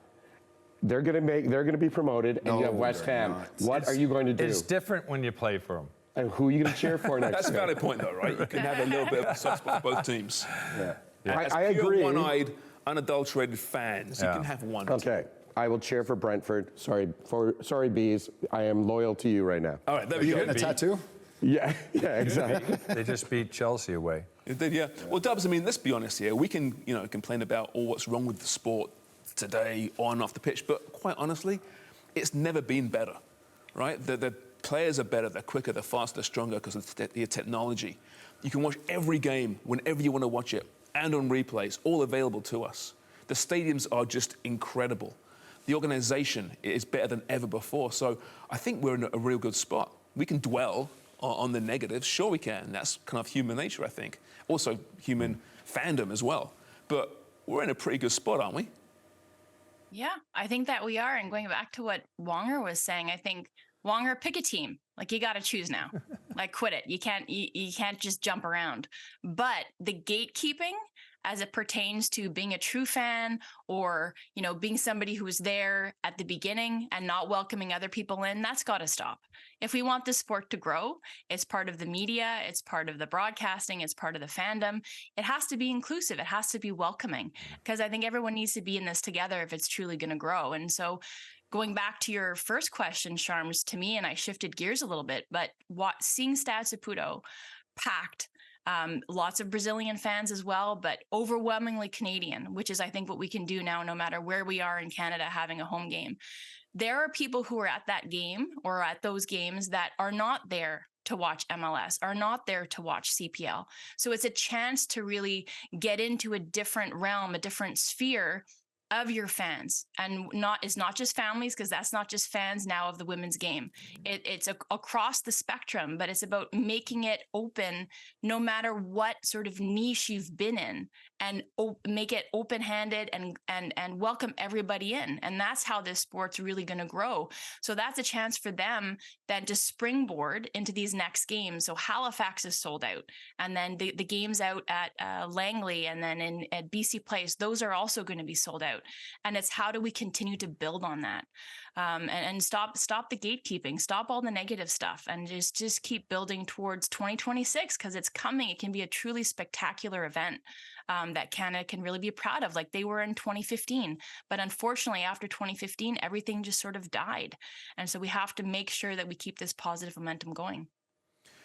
They're going to be promoted, and you have West Ham. What are you going to do?
It's different when you play for them.
And who are you going to cheer for next
That's a
year?
valid point, though, right? You can have a little bit of a soft spot for both teams.
Yeah.
As
I
pure,
agree.
one-eyed, unadulterated fans, you
Yeah.
can have one.
Okay, I will cheer for Brentford. Sorry, Bees. I am loyal to you right now.
All right, there
Are
we
you
go.
getting a tattoo?
Yeah, exactly.
They just beat Chelsea away.
It did, yeah. Well, Dubs, I mean, let's be honest here. We can, complain about all what's wrong with the sport today, on and off the pitch, but quite honestly, it's never been better, right? The players are better, they're quicker, they're faster, they're stronger because of the technology. You can watch every game whenever you want to watch it, and on replays, all available to us. The stadiums are just incredible. The organisation is better than ever before, so I think we're in a real good spot. We can dwell on the negatives, sure we can. That's kind of human nature, I think. Also human fandom as well. But we're in a pretty good spot, aren't we?
Yeah, I think that we are. And going back to what Wonger was saying, I think Wonger, pick a team. Like, you got to choose now. Like, quit it. You can't just jump around. But the gatekeeping, as it pertains to being a true fan or, being somebody who was there at the beginning and not welcoming other people in, that's got to stop. If we want the sport to grow, it's part of the media, it's part of the broadcasting, it's part of the fandom. It has to be inclusive. It has to be welcoming, because I think everyone needs to be in this together if it's truly going to grow. And so going back to your first question, Sharms, to me, and I shifted gears a little bit, but seeing Stade Saputo packed, lots of Brazilian fans as well, but overwhelmingly Canadian, which is, I think, what we can do now, no matter where we are in Canada having a home game. There are people who are at that game or at those games that are not there to watch MLS, are not there to watch CPL. So it's a chance to really get into a different realm, a different sphere of your fans, and it's not just families, because that's not just fans now of the women's game. It's across the spectrum, but it's about making it open no matter what sort of niche you've been in, and make it open-handed and welcome everybody in. And that's how this sport's really going to grow. So that's a chance for them then to springboard into these next games. So Halifax is sold out, and then the games out at Langley, and then at BC Place, those are also going to be sold out. And it's how do we continue to build on that, and stop the gatekeeping, stop all the negative stuff, and just keep building towards 2026, because it's coming. It can be a truly spectacular event that Canada can really be proud of, like they were in 2015. But unfortunately, after 2015, everything just sort of died. And so we have to make sure that we keep this positive momentum going.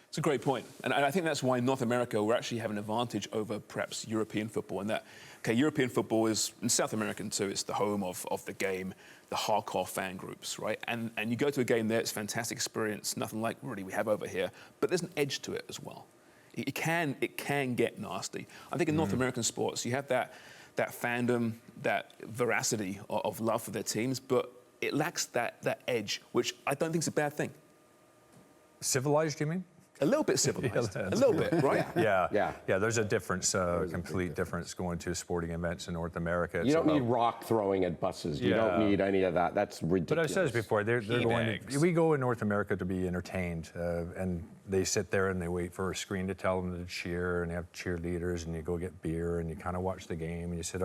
It's a great point. And I think that's why in North America we're actually having an advantage over perhaps European football. And that, okay, European football is, in South American too, it's the home of the game, the hardcore fan groups, right? And you go to a game there, it's a fantastic experience, nothing like really we have over here. But there's an edge to it as well. It can get nasty. I think in North American sports, you have that fandom, that veracity of love for their teams, but it lacks that edge, which I don't think is a bad thing.
Civilized, you mean?
A little bit civilized. A little bit, right?
Yeah. There's a difference, complete difference going to sporting events in North America.
You don't need rock throwing at buses. You don't need any of that. That's ridiculous.
But I've said this before. We go in North America to be entertained, and they sit there and they wait for a screen to tell them to cheer, and they have cheerleaders, and you go get beer, and you kind of watch the game, and you sit.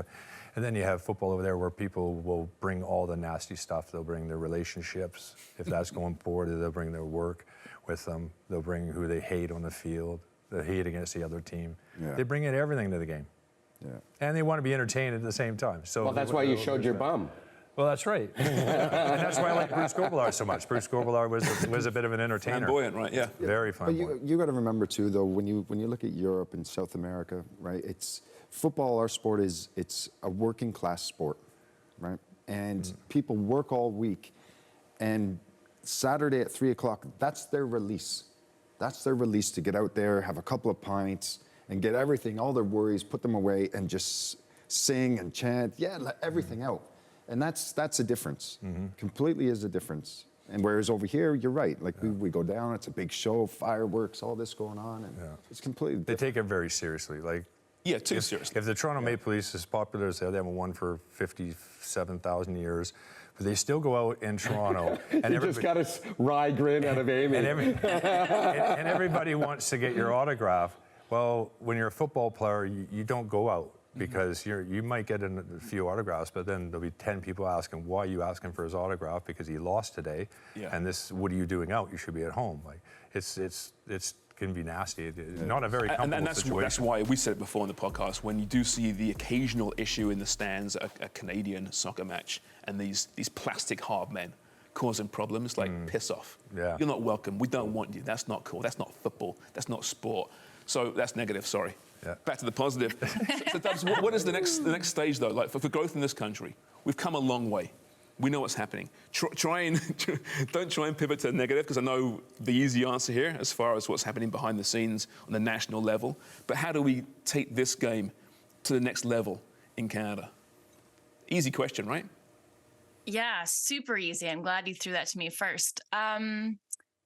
And then you have football over there where people will bring all the nasty stuff. They'll bring their relationships, if that's going forward. They'll bring their work with them. They'll bring who they hate on the field, the hate against the other team.
Yeah.
They bring in everything to the game. Yeah. And they want to be entertained at the same time. So
well, that's why you showed your bum.
Well, that's right. And that's why I like Bruce Gobelar so much. Bruce Gobelar was a bit of an entertainer.
Flamboyant, right? Yeah.
Very flamboyant.
But you got to remember too, though, when you look at Europe and South America, right? It's football. Our sport it's a working class sport, right? And people work all week, and Saturday at 3 o'clock, that's their release. That's their release to get out there, have a couple of pints, and get everything, all their worries, put them away, and just sing and chant, let everything out. And that's a difference. Completely is a difference. And whereas over here, you're right. Like we go down, it's a big show, fireworks, all this going on, and it's completely different.
They take it very seriously. Like,
yeah, too seriously.
If the Toronto Maple Leafs is as popular as they haven't won for 57,000 years, but they still go out in Toronto. And
you just got a wry grin out of Amy.
And everybody wants to get your autograph. Well, when you're a football player, you don't go out because you might get a few autographs, but then there'll be 10 people asking, why are you asking for his autograph? Because he lost today. Yeah. And what are you doing out? You should be at home. Like it's can be nasty. It's not a very comfortable situation.
That's why we said it before in the podcast, when you do see the occasional issue in the stands, a Canadian soccer match, and these plastic hard men causing problems, like piss off. Yeah. You're not welcome. We don't want you. That's not cool. That's not football. That's not sport. So that's negative, sorry. Yeah. Back to the positive. So Dubs, what is the next stage, though? Like for growth in this country, we've come a long way. We know what's happening. Don't try and pivot to negative, because I know the easy answer here as far as what's happening behind the scenes on the national level. But how do we take this game to the next level in Canada? Easy question, right?
Yeah, super easy. I'm glad you threw that to me first.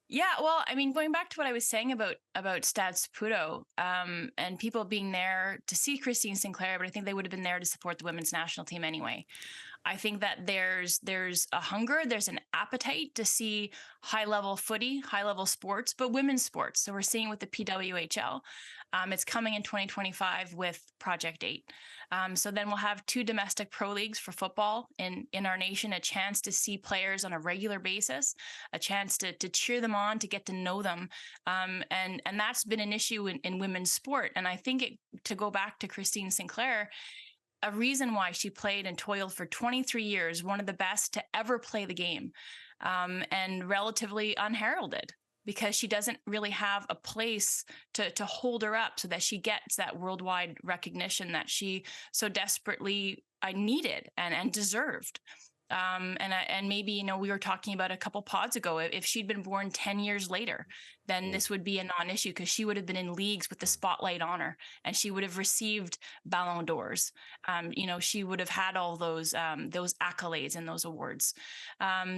Yeah, well, I mean, going back to what I was saying about Stade Saputo and people being there to see Christine Sinclair, but I think they would have been there to support the women's national team anyway. I think that there's a hunger, there's an appetite to see high-level footy, high-level sports, but women's sports. So we're seeing with the PWHL. It's coming in 2025 with Project 8. So then we'll have 2 domestic pro leagues for football in our nation, a chance to see players on a regular basis, a chance to cheer them on, to get to know them. And that's been an issue in women's sport. And I think to go back to Christine Sinclair, a reason why she played and toiled for 23 years, one of the best to ever play the game, and relatively unheralded, because she doesn't really have a place to hold her up so that she gets that worldwide recognition that she so desperately needed and deserved. And maybe, you know, we were talking about a couple pods ago, if she'd been born 10 years later, then this would be a non-issue, because she would have been in leagues with the spotlight on her, and she would have received Ballon d'Ors. You know, she would have had all those accolades and those awards.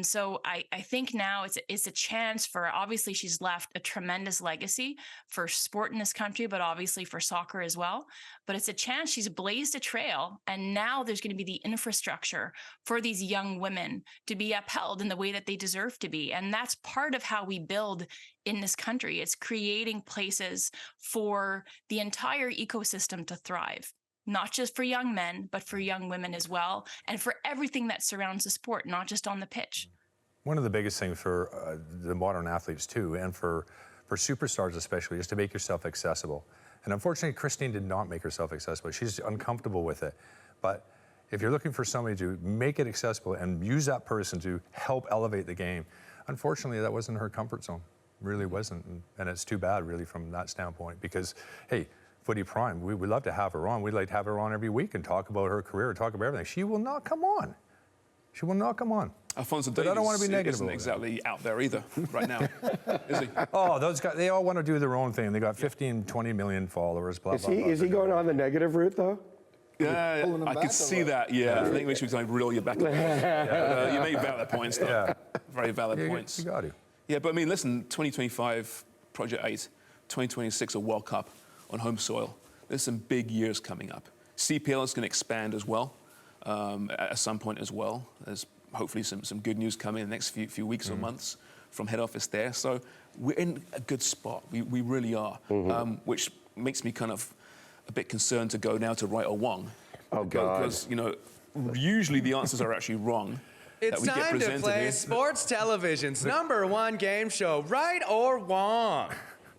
So I think now it's a chance for, obviously she's left a tremendous legacy for sport in this country, but obviously for soccer as well. But it's a chance, she's blazed a trail, and now there's going to be the infrastructure for these young women to be upheld in the way that they deserve to be. And that's part of how we build in this country. It's creating places for the entire ecosystem to thrive, not just for young men, but for young women as well, and for everything that surrounds the sport, not just on the pitch.
One of the biggest things for the modern athletes too, and for superstars especially, is to make yourself accessible. And unfortunately, Christine did not make herself accessible. She's uncomfortable with it. But if you're looking for somebody to make it accessible and use that person to help elevate the game, unfortunately, that wasn't her comfort zone. Really wasn't. And it's too bad, really, from that standpoint, because, hey, Footy Prime, we would love to have her on. We'd like to have her on every week and talk about her career, talk about everything. She will not come on. She will not come on.
Alfonso
But
Davies
I don't want to be negative
isn't
about
exactly out there either right now, is he?
Oh, those guys, they all want to do their own thing. They got 15, 20 million followers, blah,
Is
blah,
he,
blah.
is he going on the negative route, though?
Yeah,
pulling him
I
back
could
or
see
what?
that. Yeah, I think we should reel you back. You made valid points, though.
Yeah.
Very valid
You
points.
got to.
Yeah, but I mean, listen, 2025, Project 8, 2026, a World Cup on home soil. There's some big years coming up. CPL is going to expand as well, at some point as well. There's hopefully some good news coming in the next few weeks or months from head office there. So we're in a good spot. We really are, which makes me kind of a bit concerned to go now to right or wrong.
Oh, God.
Because, usually the answers are actually wrong.
It's
that we get
time to
presented
play
here.
Sports Television's #1 game show, Right or Wrong.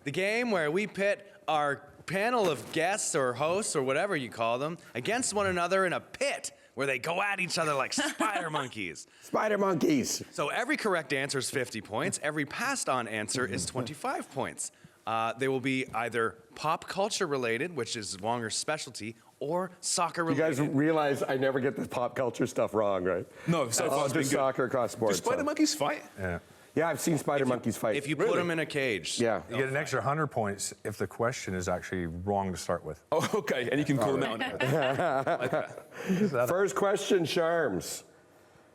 The game where we pit our panel of guests or hosts or whatever you call them against one another in a pit where they go at each other like spider monkeys.
Spider monkeys.
So every correct answer is 50 points. Every passed on answer is 25 points. They will be either pop culture related, which is Wonger's specialty, or soccer
You
related.
guys realize I never get the pop culture stuff wrong, right?
No, so far it's been
just
good.
soccer across
Do
sports.
spider monkeys fight?
Yeah.
Yeah, I've seen spider monkeys fight.
If you put them in a cage.
yeah.
You get an extra 100 points if the question is actually wrong to start with.
Oh, okay, and you can call them out on it.
First question, Sharms.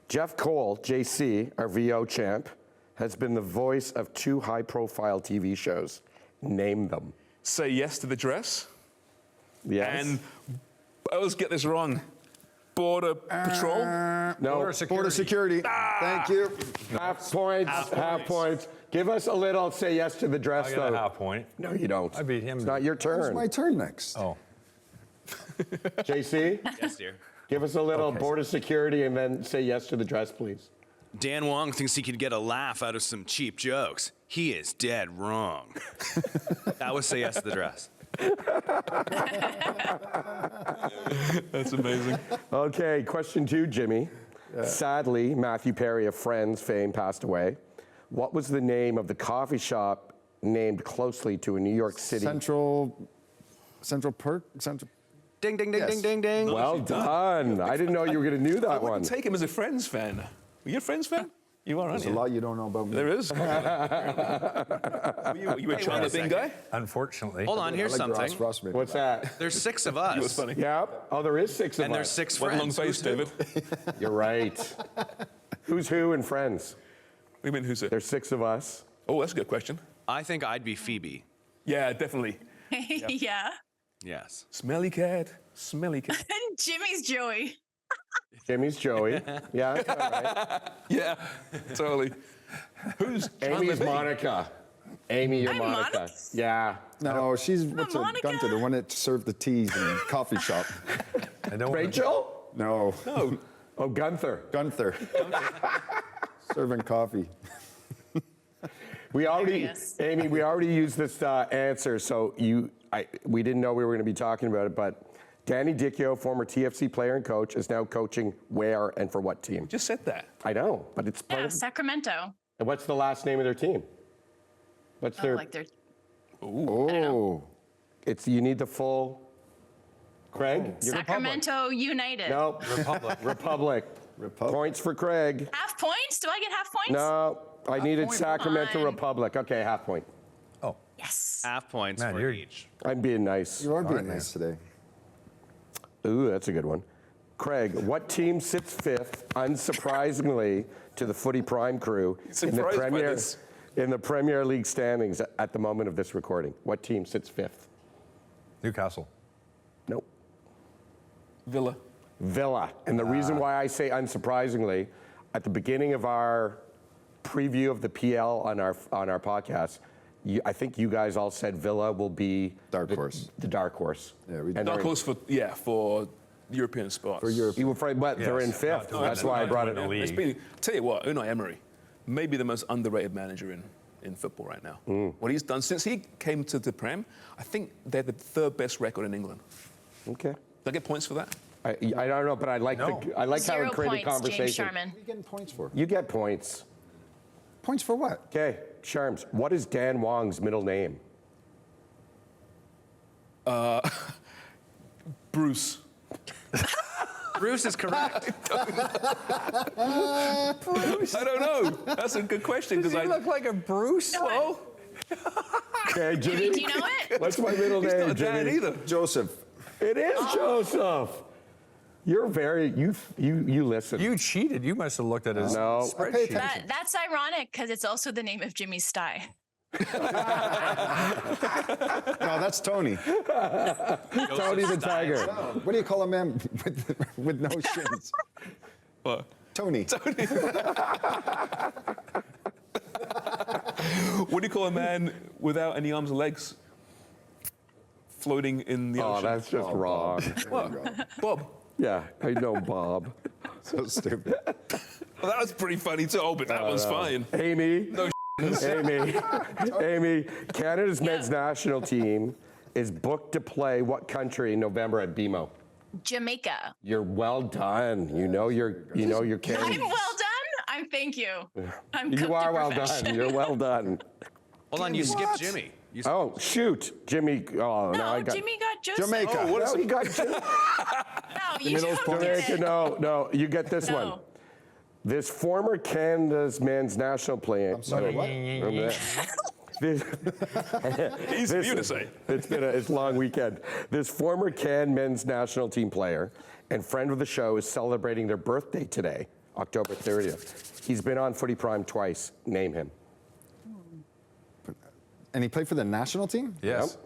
Jeff Cole, JC, our VO champ, has been the voice of 2 high-profile TV shows. Name them.
Say yes to the dress.
Yes.
And I always get this wrong. Border Patrol.
No.
Border security. Thank you.
Half points. Half points. Give us a little. Say yes to the dress,
I got a
though.
half point.
No, you don't.
I beat him.
It's not your
It's
turn.
my turn next.
Oh.
JC,
Yes, dear.
give us a little border security and then say yes to the dress, please.
Dan Wong thinks he could get a laugh out of some cheap jokes. He is dead wrong. That was say yes to the dress.
That's amazing.
Okay, question 2, Jimmy. Sadly, Matthew Perry of Friends fame passed away. What was the name of the coffee shop named closely to a New York City?
Central Perk?
Ding, ding, ding,
Yes.
ding, ding, ding.
Well done. I didn't know you were going to do that
I
one.
wouldn't take him as a Friends fan. Are you a Friends fan? You are, aren't
There's a
you?
lot you don't know about me.
There is. you a Chandler Bing guy?
Unfortunately.
Hold on, here's
I like
something.
Ross maybe.
What's that?
There's 6 of
You was
us.
funny.
Yeah. Oh, there is 6 of
And
us.
there's 6
One long
friends.
face, David.
You're right. Who's who in Friends?
We mean who's it?
There's 6 of us.
Oh, that's a good question.
I think I'd be Phoebe.
Yeah, definitely.
Yeah.
Yes.
Smelly cat. Smelly cat.
And Jimmy's Joey.
Jimmy's Joey. Yeah, that's all right.
Yeah, totally. Who's
Amy's Monica. Amy, you're
I'm
Monica.
Monica?
Yeah.
No, she's what's a
Monica.
Gunther, the one that served the teas in the coffee shop.
I don't
Rachel?
No,
No.
Oh, Gunther.
Gunther. Serving coffee.
We already,
Hilarious.
Amy, we already used this answer, so we didn't know we were going to be talking about it, but Danny Dicchio, former TFC player and coach, is now coaching where and for what team?
Just said that.
I know, but it's part
Yeah,
of.
Sacramento.
And what's the last name of their team? What's
Oh,
their?
like they're
Oh,
It's you need the full. Craig. You're
Sacramento United.
No. Republic. Points for Craig.
Half points? Do I get half points?
No, I needed
point.
Sacramento
Come on.
Republic. Okay, half point.
Oh,
Yes.
Half points
Man,
for
you're-
each.
I'm being nice.
you are being nice today.
Ooh, that's a good one. Craig, what team sits 5th, unsurprisingly, to the Footy Prime crew
Surprised by this.
in the Premier League standings at the moment of this recording? What team sits 5th?
Newcastle.
Nope.
Villa.
Villa. And the reason why I say unsurprisingly, at the beginning of our preview of the PL on our podcast, I think you guys all said Villa will be
Dark horse.
The dark horse.
Yeah, we
And
Dark
they're-
horse for European spots.
For Europe.
You were afraid, but they're in
Yes,
5th.
not
That's
to
why I
win
brought it
the
in.
league.
It's been, tell you what, Unai Emery, maybe the most underrated manager in football right now. What he's done since he came to the Prem, I think they're the 3rd best record in England.
Okay.
Do I get points for that?
I don't know, but I like
No.
I like how
0
it created
points, James
conversation.
Sharman.
What are you getting points for?
You get points.
Points for what?
Okay, Sharms, what is Dan Wong's middle name?
Bruce.
Bruce is correct.
Bruce. I don't know. That's a good question
Does
because
he look like a Bruce?
Well,
Okay, Jimmy.
Do you know it?
What's my middle
he's
name,
not Dan
Jimmy?
either.
Joseph.
It is Joseph. You're very you listen.
You cheated. You must have looked at his
No.
spreadsheet.
That's ironic because it's also the name of Jimmy's sty.
No, that's Tony.
Tony the Tiger.
What do you call a man with no shins?
What?
Tony.
What do you call a man without any arms or legs? Floating in the
Oh,
ocean.
that's just wrong.
What? Bob.
Yeah, I know Bob.
So stupid.
Well, that was pretty funny too. Oh, but that one's fine.
Amy.
No
Amy, Canada's men's national team is booked to play what country in November at BMO?
Jamaica.
You're well done. You know you're
I'm
Canadian.
well done. Thank you. I'm
You
cooked
are
to
well
perfection.
done. You're well done.
Hold on, you skipped Jimmy. You
Oh shoot, Jimmy. Oh, now I
No,
got
Jimmy got Joseph.
Jamaica.
Oh, no, he got Jimmy.
No, you don't
Jamaica.
get it.
No, you get this one.
No.
This former Canada's men's national player.
I'm sorry, what?
This,
Easy for you to say.
it's been a long weekend. This former Can men's national team player and friend of the show is celebrating their birthday today, October 30th. He's been on Footy Prime twice. Name him.
And he played for the national team?
Yes.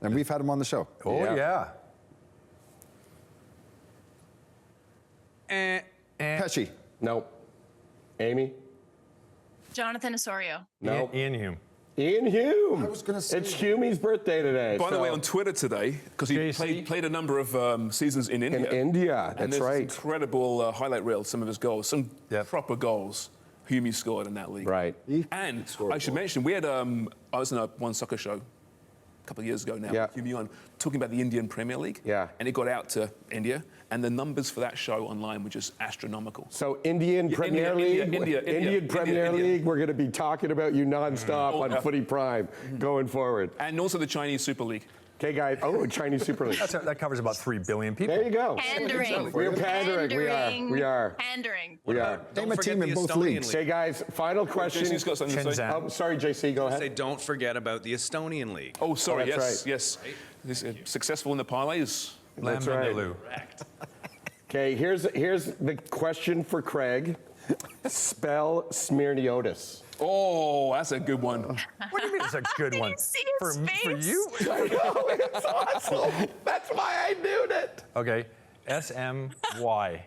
And we've had him on the show.
Oh,
Yeah.
yeah.
Pesci.
No. Amy?
Jonathan Osorio.
No.
Ian Hume.
Ian Hume.
I was gonna say
It's Humie's birthday today.
By the way,
so-
on Twitter today, because he
JC.
played a number of seasons in India.
in India,
and
that's
there's
right.
incredible highlight reel, some of his goals, some
Yep.
proper goals Hume scored in that league.
Right.
And I should mention, we had, I was in a OneSoccer show a couple of years ago now,
Yeah.
Hume on, talking about the Indian Premier League.
Yeah.
And it got out to India, and the numbers for that show online were just astronomical.
So Indian
Yeah,
Premier
India,
League,
India,
Indian Premier
India.
League. We're going to be talking about you nonstop on
yeah.
Footy Prime going forward.
And also the Chinese Super League.
Okay, guys. Oh, Chinese Super League.
That covers about 3 billion people.
There you go.
Pandering.
We're pandering. We are.
Pandering.
We are.
Name a
forget
team in
the
both
Estonian
leagues.
Okay, guys. Final question.
Jason's got something to say.
Shenzhen.
Oh, sorry, JC. Go
Say,
ahead.
don't forget about the Estonian League.
Oh, sorry,
Oh, that's
yes,
right.
yes. This, successful in the parlays.
That's right.
Lamandaloo.
Okay, here's the question for Craig. Spell Smirniotis.
Oh, that's a good one.
What do you mean it's a good one?
see his
For
face?
you?
I know, it's awesome. That's why I knew it.
Okay. S-M-Y.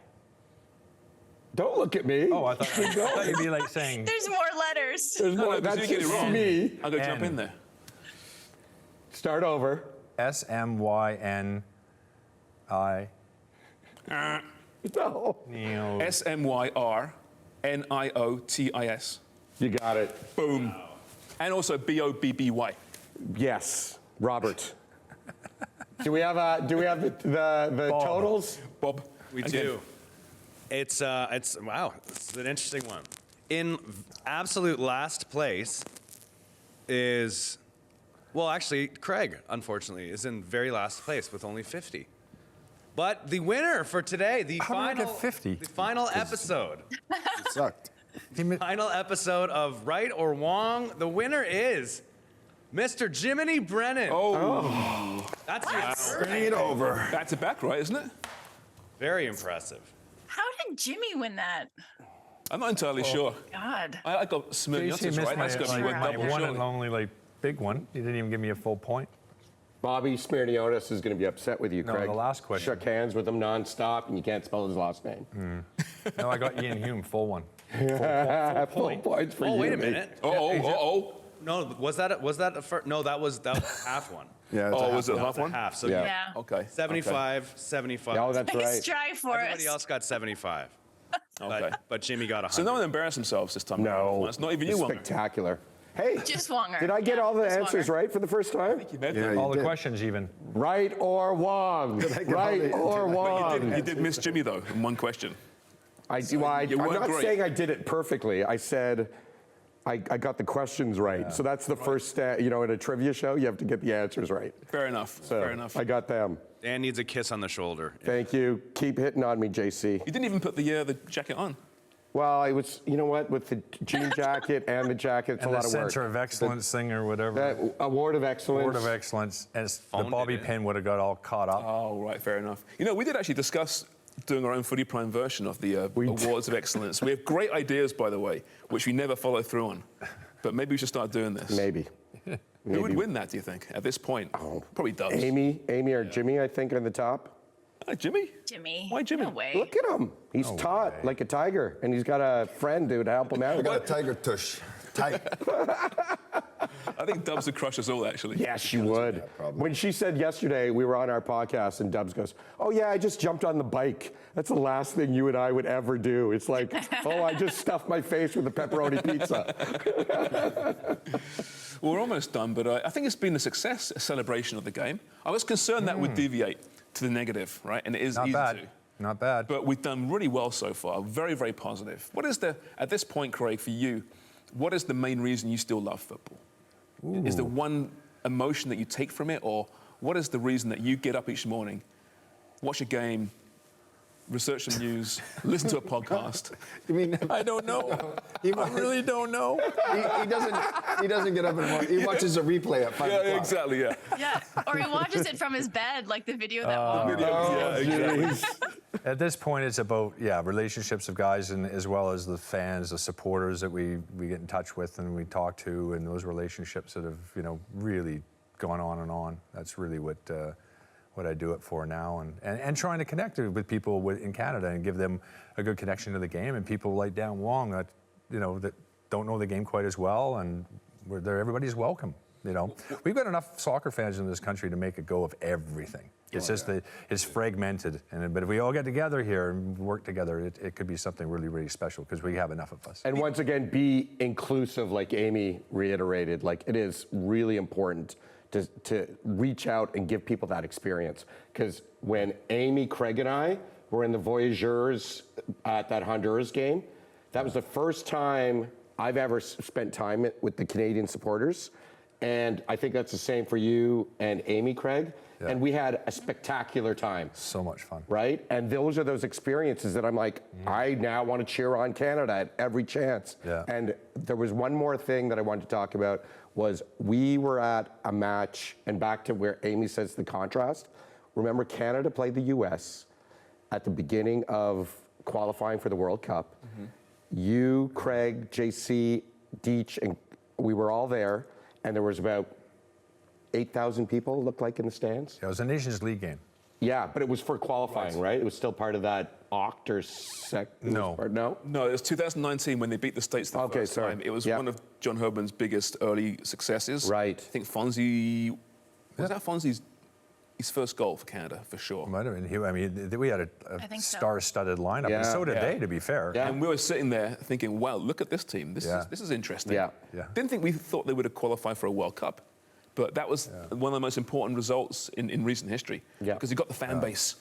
Don't look at me.
Oh, I thought you'd be like saying,
There's more letters.
There's
No,
more.
no, because
That's
you get it
just
wrong.
me.
I'm going to jump
N.
in there.
Start over.
S-M-Y-N-I.
No.
Neo.
SMYRNIOTIS.
You got it.
Boom. And also BOBBY.
Yes, Robert. Do we have the totals?
Bob.
We
Again.
do. It's wow, it's an interesting one. In absolute last place is, well, actually, Craig, unfortunately, is in very last place with only 50. But the winner for today, the
How did I
final
get 50?
the final episode,
It sucked.
final episode of Right or Wrong, the winner is Mr. Jiminy Brennan.
Oh,
That's your
Bring it over.
back to back, right, isn't it?
very impressive.
How did Jimmy win that?
I'm not entirely sure.
God.
I got
JC
Smirniotis
missed
right.
my,
That's got to be
my
double,
one
surely.
and only big one. You didn't even give me a full point.
Bobby Smirniotis is going to be upset with you,
No,
Craig.
the last question.
Shook hands with him nonstop, and you can't spell his last name.
No, I got Ian Hume, full one.
Full points for you.
Oh, wait a
mate.
minute.
Oh.
No, was that a first? No, that was half one.
Yeah, it's
Oh,
a
was it
That
half
was a
one?
half. So
Yeah.
Yeah.
Okay.
75, 75.
Oh, that's
Nice
right.
try for
Everybody
us.
else got 75.
Okay.
But Jimmy got 100.
So no one embarrassed themselves this time.
No.
It's not even
It's
you, one.
spectacular. Hey,
Just Wonger.
did I get
Yeah,
all the
just
answers
Wonger.
right for the first time?
Yeah, you
All the
did.
questions even.
Right or wrong? Right or wrong?
You did miss Jimmy, though, in one question.
I'm
you
not
weren't great.
saying I did it perfectly. I said I got the questions right. So that's the first step. You know, in a trivia show, you have to get the answers right.
Fair enough.
So
Fair enough.
I got them.
Dan needs a kiss on the shoulder.
Thank you. Keep hitting on me, JC.
You didn't even put the jacket on.
Well, I was, you know what, with the jean jacket and the jacket, it's
And
a lot
the
of work.
Center of Excellence thing or whatever.
That award of excellence.
Award of Excellence. And the
Phoned
bobby
it in.
pin would have got all caught up.
Oh, right, fair enough. You know, we did actually discuss doing our own Footy Prime version of the Awards of Excellence. We have great ideas, by the way, which we never follow through on. But maybe we should start doing this.
Maybe.
Who would win that, do you think, at this point?
Oh,
probably Dubs.
Amy or Jimmy, I think, on the top.
Jimmy?
Jimmy.
Why Jimmy?
No way.
Look at him. He's taut like a tiger, and he's got a friend to help him out.
Got a tiger tush. Tight.
I think Dubs would crush us all, actually.
Yeah, she would.
probably.
When she said yesterday, we were on our podcast, and Dubs goes, "Oh yeah, I just jumped on the bike. That's the last thing you and I would ever do." It's like, "Oh, I just stuffed my face with a pepperoni pizza."
Well, we're almost done, but I think it's been a success, a celebration of the game. I was concerned that would deviate to the negative, right? And it is
Not
easy
bad.
to.
Not bad.
But we've done really well so far. Very, very positive. What is at this point, Craig, for you, what is the main reason you still love football? Is there one emotion that you take from it, or what is the reason that you get up each morning, watch a game, research some news, listen to a podcast?
You mean
I don't know. I really don't know.
he doesn't get up in the morning. He watches a replay at 5 o'clock.
Yeah, exactly, yeah.
Yeah. Or he watches it from his bed, like the video that Walker.
Yeah, exactly.
At this point, it's about, relationships of guys and as well as the fans, the supporters that we get in touch with and we talk to, and those relationships that have, really gone on and on. That's really what I do it for now, and trying to connect with people in Canada and give them a good connection to the game, and people like Dan Wong that, that don't know the game quite as well, and everybody's welcome. We've got enough soccer fans in this country to make a go of everything. It's just that it's fragmented, but if we all get together here and work together, it could be something really, really special because we have enough of us.
And once again, be inclusive, like Amy reiterated. Like, it is really important to reach out and give people that experience. Because when Amy, Craig, and I were in the Voyageurs at that Honduras game, that was the first time I've ever spent time with the Canadian supporters. And I think that's the same for you and Amy, Craig. Yeah. And we had a spectacular time.
So much fun.
Right? And those are those experiences that I'm like, I now want to cheer on Canada at every chance.
Yeah.
And there was one more thing that I wanted to talk about was we were at a match, and back to where Amy says the contrast. Remember, Canada played the US at the beginning of qualifying for the World Cup. You, Craig, JC, Deech, and we were all there, and there was about 8,000 people, it looked like, in the stands.
Yeah, it was a Nations League game.
Yeah, but it was for qualifying, right? It was still part of that OCT or SEC?
No.
No?
No, it was 2019 when they beat the States the first time. It was one of John Herman's biggest early successes.
Right.
I think Fonzie, was that Fonzie's his first goal for Canada, for sure.
Might have been. We had a
so.
star-studded lineup, and so did they, to be fair.
Yeah.
And we were sitting there thinking, wow, look at this team. This is interesting.
Yeah.
Didn't think we thought they would have qualified for a World Cup. But that was one of the most important results in recent history.
Yeah.
Because you got the fan base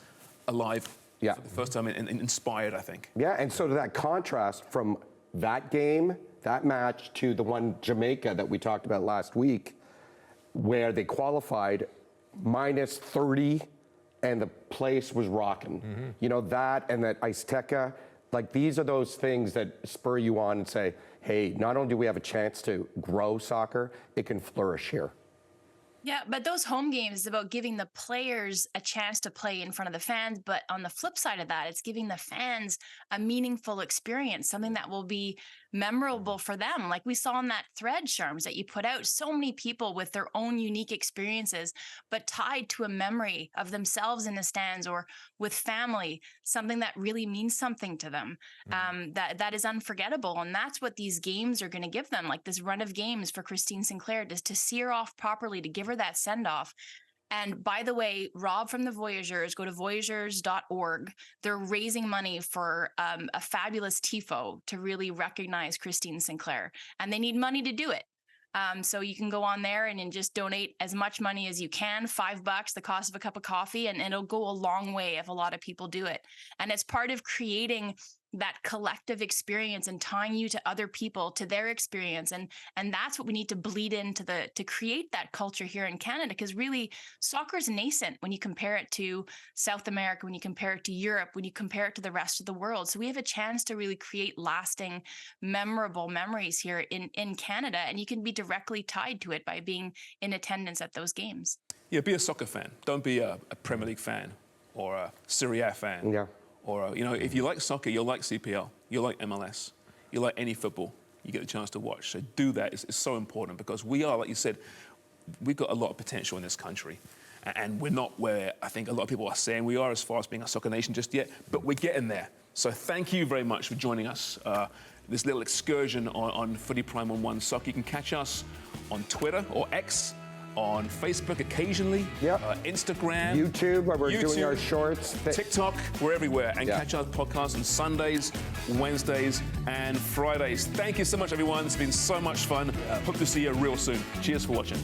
alive for the first time and inspired, I think.
Yeah, and so that contrast from that game, that match, to the one Jamaica that we talked about last week, where they qualified minus 30 and the place was rocking. That and that Azteca, like, these are those things that spur you on and say, hey, not only do we have a chance to grow soccer, it can flourish here.
Yeah, but those home games is about giving the players a chance to play in front of the fans. But on the flip side of that, it's giving the fans a meaningful experience, something that will be memorable for them. Like we saw in that thread, Sharms, that you put out, so many people with their own unique experiences, but tied to a memory of themselves in the stands or with family, something that really means something to them, that is unforgettable. And that's what these games are going to give them, like this run of games for Christine Sinclair, just to see her off properly, to give her that send-off. And by the way, Rob from the Voyageurs, go to voyageurs.org. They're raising money for a fabulous TIFO to really recognize Christine Sinclair. And they need money to do it. So you can go on there and just donate as much money as you can, $5, the cost of a cup of coffee, and it'll go a long way if a lot of people do it. And it's part of creating that collective experience and tying you to other people, to their experience. And that's what we need to bleed into to create that culture here in Canada, because really soccer is nascent when you compare it to South America, when you compare it to Europe, when you compare it to the rest of the world. So we have a chance to really create lasting, memorable memories here in Canada, and you can be directly tied to it by being in attendance at those games.
Yeah, be a soccer fan. Don't be a Premier League fan or a Serie A fan.
Yeah.
Or, if you like soccer, you'll like CPL, you'll like MLS, you like any football you get a chance to watch. So do that. It's so important, because we are, like you said, we've got a lot of potential in this country. And we're not where I think a lot of people are saying we are as far as being a soccer nation just yet, but we're getting there. So thank you very much for joining us. This little excursion on Footy Prime on OneSoccer. You can catch us on Twitter or X, on Facebook occasionally, Instagram,
YouTube, where we're doing our shorts.
TikTok, we're everywhere. And catch our podcast on Sundays, Wednesdays, and Fridays. Thank you so much, everyone. It's been so much fun. Hope to see you real soon. Cheers for watching.